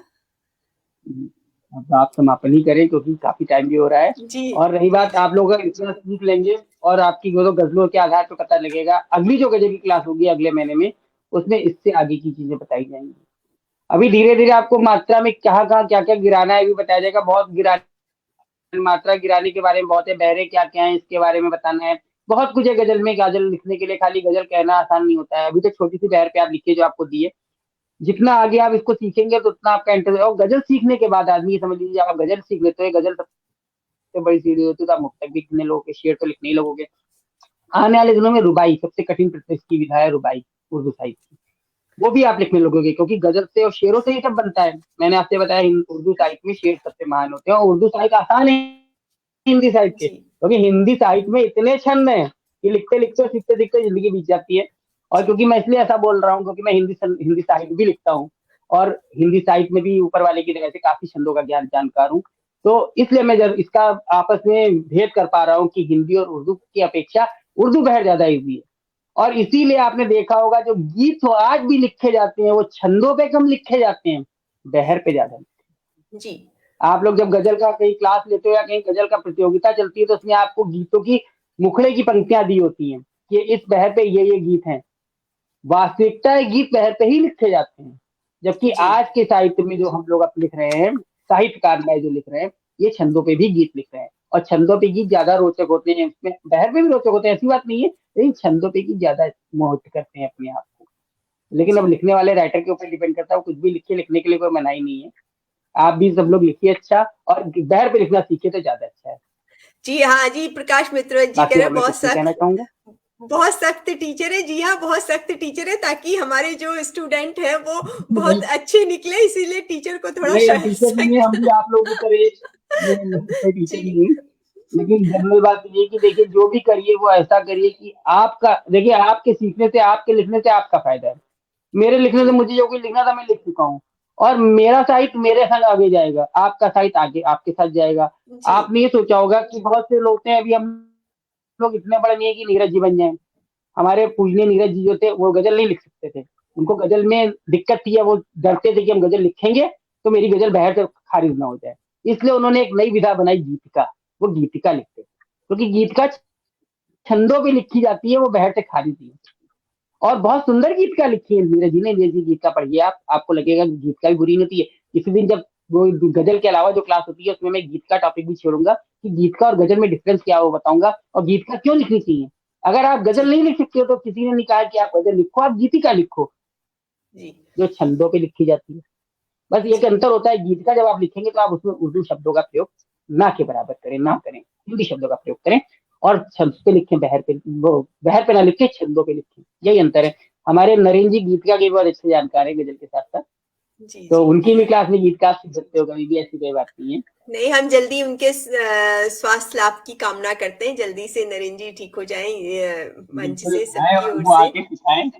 अब आप समापन ही करें क्योंकि काफी टाइम भी हो रहा है। जी। और रही बात, आप लोग अगर इतना सीख लेंगे और आपकी जो गजलों के आधार पर पता लगेगा, अगली जो गजल की क्लास होगी अगले महीने में, उसमें इससे आगे की चीजें बताई जाएंगी। अभी धीरे धीरे आपको मात्रा में कहाँ क्या क्या गिराना है भी बताया जाएगा। बहुत गिराने, मात्रा गिराने के बारे में बहुत है, बहरे क्या क्या है इसके बारे में बताना है। बहुत कुछ है गजल में। गजल लिखने के लिए खाली गजल कहना आसान नहीं होता है। अभी तो छोटी सी बहर पे आप लिखिए जो आपको दी है, जितना आगे आप इसको सीखेंगे तो उतना आपका इंटरेस्ट। और गजल सीखने के बाद आदमी, समझ लीजिए आप गजल सीख लेते हैं, गजल सबसे बड़ी सीढ़ी होती है, तो आप मुक्तक भी लिखने लोगे, शेर तो लिखने ही लोगे। आने वाले दिनों में रुबाई, सबसे कठिन प्रतिष्ठ की विधा है रुबाई, उर्दू साहित्य की, वो भी आप लिखने लगोगे, क्योंकि गजल से और शेरों से ही सब बनता है। मैंने आपसे बताया उर्दू साहित्य में शेर सबसे महान होते हैं, और उर्दू साहित्य आसान है हिंदी साहित्य के, जी। क्योंकि हिंदी साहित्य में इतने छंद हैं कि लिखते लिखते सीखते सीखते जिंदगी बीत जाती है। और जी। क्योंकि मैं इसलिए ऐसा बोल रहा हूँ क्योंकि मैं हिंदी साहित्य भी लिखता हूँ, और हिंदी साहित्य में भी ऊपर वाले की तरह से काफी छंदों का ज्ञान जानकार हूँ। तो इसलिए मैं जब इसका आपस में भेद कर पा रहा हूँ कि हिंदी और उर्दू की अपेक्षा उर्दू बहर ज्यादा ईजी है। और इसीलिए आपने देखा होगा जो गीत तो आज भी लिखे जाते हैं वो छंदों पे कम लिखे जाते हैं, बहर पे ज्यादा। जी। आप लोग जब गजल का कहीं क्लास लेते हो या कहीं गजल का प्रतियोगिता चलती है, तो उसमें आपको गीतों की मुखड़े की पंक्तियां दी होती हैं कि इस बहर पे ये गीत हैं। वास्तविकता ये गीत बहर पे ही लिखे जाते हैं, जबकि जी। आज के साहित्य में जो हम लोग अब लिख रहे हैं, साहित्यकार में जो लिख रहे हैं, ये छंदों पे भी गीत लिख रहे हैं। और छंदों पे गीत ज्यादा रोचक होते हैं, इसमें बहर पे भी रोचक होते हैं, ऐसी बात नहीं है, लेकिन छंदों पे गीत ज्यादा मोहित करते हैं अपने आप को। लेकिन जी। अब लिखने वाले राइटर के ऊपर डिपेंड करता है, वो कुछ भी लिखे, लिखने के लिए कोई मनाही नहीं है। आप भी सब लोग लिखिए अच्छा, और बहर पे लिखना सीखे तो ज्यादा अच्छा है। जी हाँ जी, प्रकाश मित्र जी कह बाकी रहे और हैं मैं बहुत कुछ नहीं कहना सख्त, चाहूंगा। बहुत सख्त टीचर है, जी हाँ, बहुत सख्त टीचर है, ताकि हमारे जो स्टूडेंट है वो बहुत अच्छे निकले, इसीलिए टीचर को थोड़ा नहीं, हम टीचर नहीं है, सख्त। हम भी आप लोगों की तरह कोई टीचर जी। नहीं है। लेकिन जनरल बात ये है कि देखिए जो भी करिए वो ऐसा करिए कि आपका, देखिए आपके सीखने से, आपके लिखने से आपका फायदा है। मेरे लिखने जी। से, मुझे जो कुछ लिखना था मैं लिख चुका हूँ, और मेरा साहित्य मेरे साथ आगे जाएगा, आपका साहित्य आगे आपके साथ जाएगा। जी। आपने ये सोचा होगा कि बहुत से लोग हैं, अभी हम लोग इतने बड़े नहीं है कि नीरज जी बन जाए। हमारे पूजनीय नीरज जी जो थे वो गजल नहीं लिख सकते थे, उनको गजल में दिक्कत थी, या वो डरते थे कि हम गजल लिखेंगे तो मेरी गजल बाहर से खारिज ना हो जाए। इसलिए उन्होंने एक नई विधा बनाई, गीतिका। वो गीतिका लिखते, क्योंकि गीतिका छंदों पे लिखी जाती है, वो बाहर से खारिज नहीं। और बहुत सुंदर गीतिका लिखी है नीरज जी ने। जैसी गीतिका पढ़िए आप, आपको लगेगा कि गीतिका भी बुरी नहीं होती है। किसी दिन जब वो गजल के अलावा जो क्लास होती है उसमें मैं गीत का टॉपिक भी छोड़ूंगा, कि गीत का और गजल में डिफरेंस क्या है वो बताऊंगा, और गीत का क्यों लिखनी चाहिए। अगर आप गजल जी। नहीं लिख सकते हो तो किसी ने नहीं कहा कि आप गजल लिखो, आप गीतिका लिखो जी। जो छंदों पे लिखी जाती है। बस एक जी। अंतर होता है, गीतिका जब आप लिखेंगे तो आप उसमें उर्दू शब्दों का प्रयोग ना के बराबर करें, ना करें, हिंदी शब्दों का प्रयोग करें। और छंद पे लिखें, बहर पे, वो बहर पे ना लिखें, छंदों पे लिखें, यही अंतर है। हमारे नरेंद्र जी गीतिका के बहुत अच्छे जानकार है गजल के साथ साथ, जी। तो जी। उनकी भी क्लास में गीतकार सीख सकते हो, कभी भी ऐसी कोई बात नहीं है। नहीं, हम जल्दी उनके स्वास्थ्य लाभ की कामना करते हैं, जल्दी से नरेंद्र जी ठीक हो जाएं मंच बिल्कुल से, आए सबकी और ओर वो से। आके सिखाएं।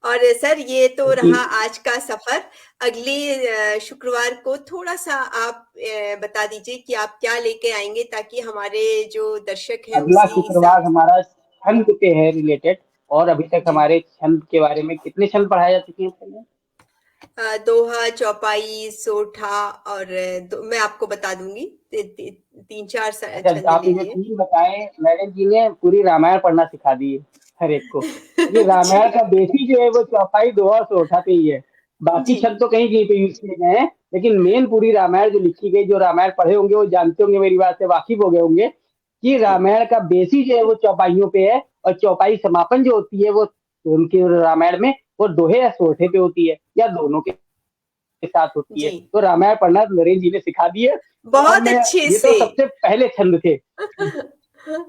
और सर, ये तो क्योंकि रहा आज का सफर। अगले शुक्रवार को थोड़ा सा आप बता दीजिए कि आप क्या लेके आएंगे, ताकि हमारे जो दर्शक हैं अगला उसी हिसाब। शुक्रवार हमारा छंद पे है रिलेटेड। और अभी तक जी। हमारे छंद के बारे में कितने छंद पढ़ाए जा चुके हैं पहले? दोहा, चौपाई, सोठा, और मैं आपको बता दूंगी, 3-4 अच्छा, छंद आप ले मुझे लिए। तीन बताएं। मैडम जी ने पूरी रामायण पढ़ना सिखा दी है हर एक को, क्योंकि रामायण जी। का बेसिक जो है वो चौपाई, दोहा और सोठा पे ही है। बाकी जी। शब्द तो कहीं कहीं पे यूज किए गए हैं, लेकिन मेन पूरी रामायण जो लिखी गई, जो रामायण पढ़े होंगे वो जानते होंगे, मेरी बात से वाकिफ हो गए होंगे कि जी। रामायण का बेसिक जो है वो चौपाइयों पे है। और चौपाई समापन जो होती है वो उनके रामायण में, वो दोहे या सोठे पे होती है, या दोनों के साथ होती है। जी। तो रामायण पढ़ना नरेंद्र जी ने सिखा दी है। तो अब बहुत मैं, अच्छे ये तो से। सबसे पहले छंद थे।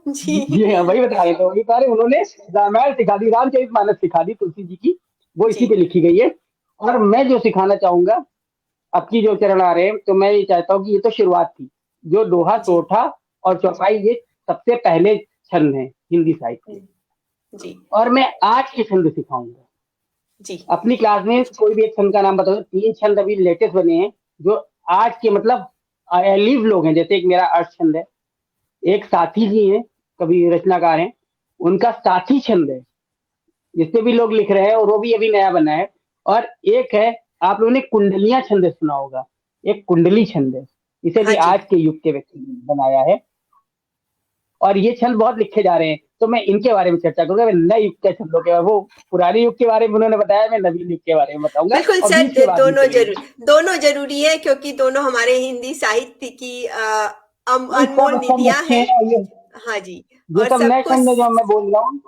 जी जी। हाँ, वही बता रहे थे, वही बता रहे, उन्होंने रामायण सिखा दी, रामचरितमानस सिखा दी तुलसी जी की, वो जी। इसी पे लिखी गई है। और मैं जो सिखाना चाहूंगा, अब की जो चरण आ रहे हैं, तो मैं ये चाहता हूँ कि ये तो शुरुआत थी। जो दोहा, जी। सोठा और चौपाई, ये सबसे पहले छंद है हिंदी साहित्य के। जी। और मैं आज के छंद सिखाऊंगा जी। अपनी क्लास में। कोई भी एक छंद का नाम बताओ। तीन छंद अभी लेटेस्ट बने हैं जो आज के, मतलब एलिव लोग हैं। जैसे एक मेरा अर्थ छंद है, एक साथी जी हैं, कवि रचनाकार हैं, उनका साथी छंद है, जिससे भी लोग लिख रहे हैं, और वो भी अभी नया बना है। और एक है, आप लोगों ने कुंडलियां छंद सुना होगा, एक कुंडली छंद है, इसे हाँ भी जी। आज के युग के व्यक्ति ने बनाया है। और ये छंद बहुत लिखे जा रहे हैं, तो मैं इनके बारे में चर्चा करूंगा। मैं नए युग के छंदों के, वो पुराने युग के बारे में उन्होंने बताया, मैं नवीन युग के बारे में बताऊंगा, बिल्कुल और सर, बीच के बाद भी दोनों चलेगा। जरूर, दोनों जरूरी है, क्योंकि दोनों हमारे हिंदी साहित्य की नहीं, अनमोल सब सब निधियां अच्छे हैं। हैं हाँ जी। ये और सब नए सबको छंद जो मैं बोल रहा हूँ,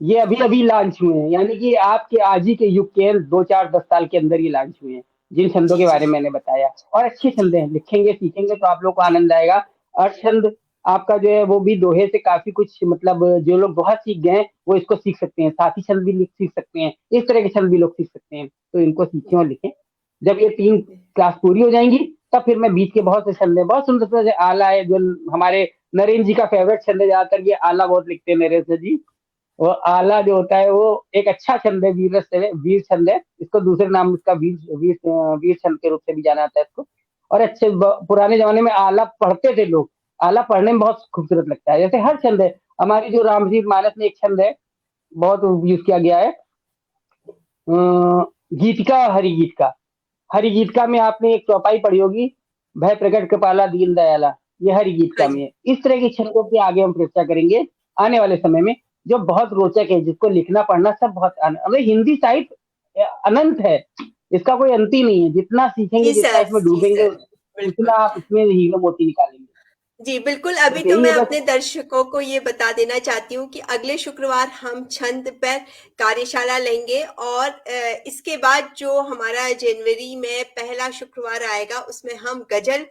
ये अभी अभी लॉन्च हुए हैं, यानी कि आपके आज ही के युग के 2 4 10 साल के अंदर ये लॉन्च हुए हैं, जिन छंदों जी। के जी। बारे में मैंने बताया। और अच्छे जी। छंद हैं, लिखेंगे सीखेंगे तो आप लोग को आनंद आएगा। और छंद आपका जो है वो भी दोहे से काफी कुछ, मतलब जो लोग दोहा सीख गए हैं वो इसको सीख सकते हैं, साथी छंद भी सीख सकते हैं, इस तरह के छंद भी लोग सीख सकते हैं। तो इनको सीखें और लिखें। जब ये 3 क्लास पूरी हो जाएंगी, तब फिर मैं बीच के बहुत से छंद है, बहुत सुंदर सुंदर, आला है जो हमारे नरेंद्र जी का फेवरेट छंद है, ज्यादातर ये आला बहुत लिखते हैं नरेंद्र जी। वो आला जो होता है वो एक अच्छा छंद है, वीर रस है, वीर छंद है। इसको दूसरे नाम इसका वीर छंद के रूप से भी जाना जाता है इसको। और अच्छे पुराने जमाने में आला पढ़ते थे लोग। आला पढ़ने में बहुत खूबसूरत लगता है, जैसे हर छंद है। हमारी जो रामचरित मानस में एक छंद है, बहुत यूज किया गया है, गीतिका, हरि गीत का। हरि गीत का में आपने एक चौपाई पढ़ी होगी, भय प्रकट कृपाला दीन दयाला, ये हरि गीत हाँ का में जी। है। इस तरह के छंदों की आगे हम चर्चा करेंगे आने वाले समय में, जो बहुत रोचक है, जिसको लिखना पढ़ना सब बहुत मतलब हिंदी साहित्य अनंत है, इसका कोई अंत ही नहीं है। जितना सीखेंगे, जी जितना सर। इसमें जी डूबेंगे, सर। उतना बिल्कुल। आप इसमें हीरो मोती निकालेंगे। जी बिल्कुल। अभी बस तो यही मैं है बस। अपने दर्शकों को ये बता देना चाहती हूँ कि अगले शुक्रवार हम छंद पर कार्यशाला लेंगे, और इसके बाद जो हमारा जनवरी में पहला शुक्रवार आएगा उसमें हम गजल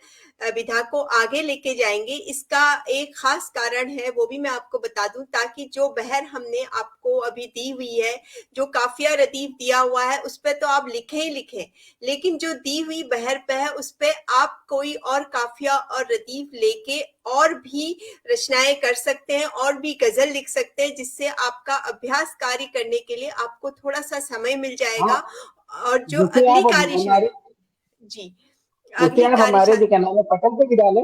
विधा को आगे लेके जाएंगे। इसका एक खास कारण है, वो भी मैं आपको बता दूं, ताकि जो बहर हमने आपको अभी दी हुई है, जो काफिया रदीफ दिया हुआ है, उस पर तो आप लिखे ही लिखे, लेकिन जो दी हुई बहर पे है उस पे आप कोई और काफिया और रदीफ लेके और भी रचनाएं कर सकते हैं, और भी गजल लिख सकते हैं, जिससे आपका अभ्यास कार्य करने के लिए आपको थोड़ा सा समय मिल हाँ, जाएगा। और जो जिसे अगली आप कार्यशाला, हमारे जी, उसे अगली आप हमारे जो कार्यशाला, क्या नाम है पटल पे भी डालें।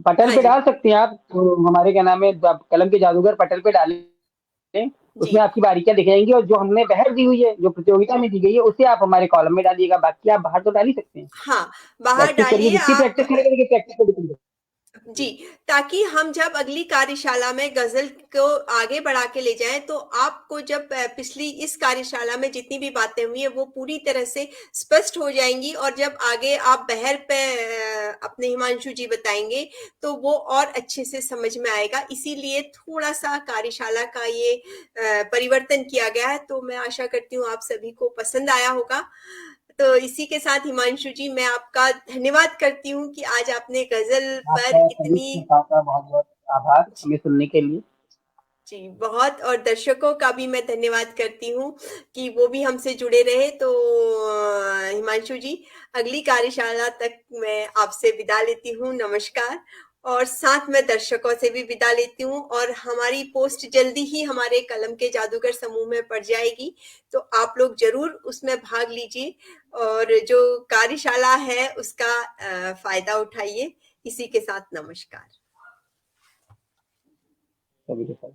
पटल हाँ पे जी, डाल सकते हैं आप, तो हमारे क्या नाम है आप कलम के जादूगर पटल पे डालें। जी, उसमें आपकी बारीकियां दिखेंगी, और जो हमने बहर दी हुई है जो प्रतियोगिता में दी गई है उसे आप हमारे कॉलम में डालिएगा, बाकी आप बाहर तो डाल ही सकते हैं। हाँ, बाहर प्रैक्टिस करिए, डालिए जितनी आप। प्रैक्टिस करेंगे देखिए प्रैक्टिस पे डिपेंड है। जी, ताकि हम जब अगली कार्यशाला में गजल को आगे बढ़ा के ले जाएं, तो आपको जब पिछली इस कार्यशाला में जितनी भी बातें हुई है वो पूरी तरह से स्पष्ट हो जाएंगी, और जब आगे आप बहर पे अपने हिमांशु जी बताएंगे तो वो और अच्छे से समझ में आएगा। इसीलिए थोड़ा सा कार्यशाला का ये परिवर्तन किया गया है, तो मैं आशा करती हूँ आप सभी को पसंद आया होगा। तो इसी के साथ हिमांशु जी, मैं आपका धन्यवाद करती हूँ कि आज आपने गजल पर आपका सभी इतनी, श्रोताओं का बहुत बहुत आभार हमें सुनने के लिए। जी बहुत, और दर्शकों का भी मैं धन्यवाद करती हूँ कि वो भी हमसे जुड़े रहे। तो हिमांशु जी, अगली कार्यशाला तक मैं आपसे विदा लेती हूँ, नमस्कार। और साथ में दर्शकों से भी विदा लेती हूँ, और हमारी पोस्ट जल्दी ही हमारे कलम के जादूगर समूह में पड़ जाएगी, तो आप लोग जरूर उसमें भाग लीजिए, और जो कार्यशाला है उसका फायदा उठाइए। इसी के साथ नमस्कार। सभी के साथ।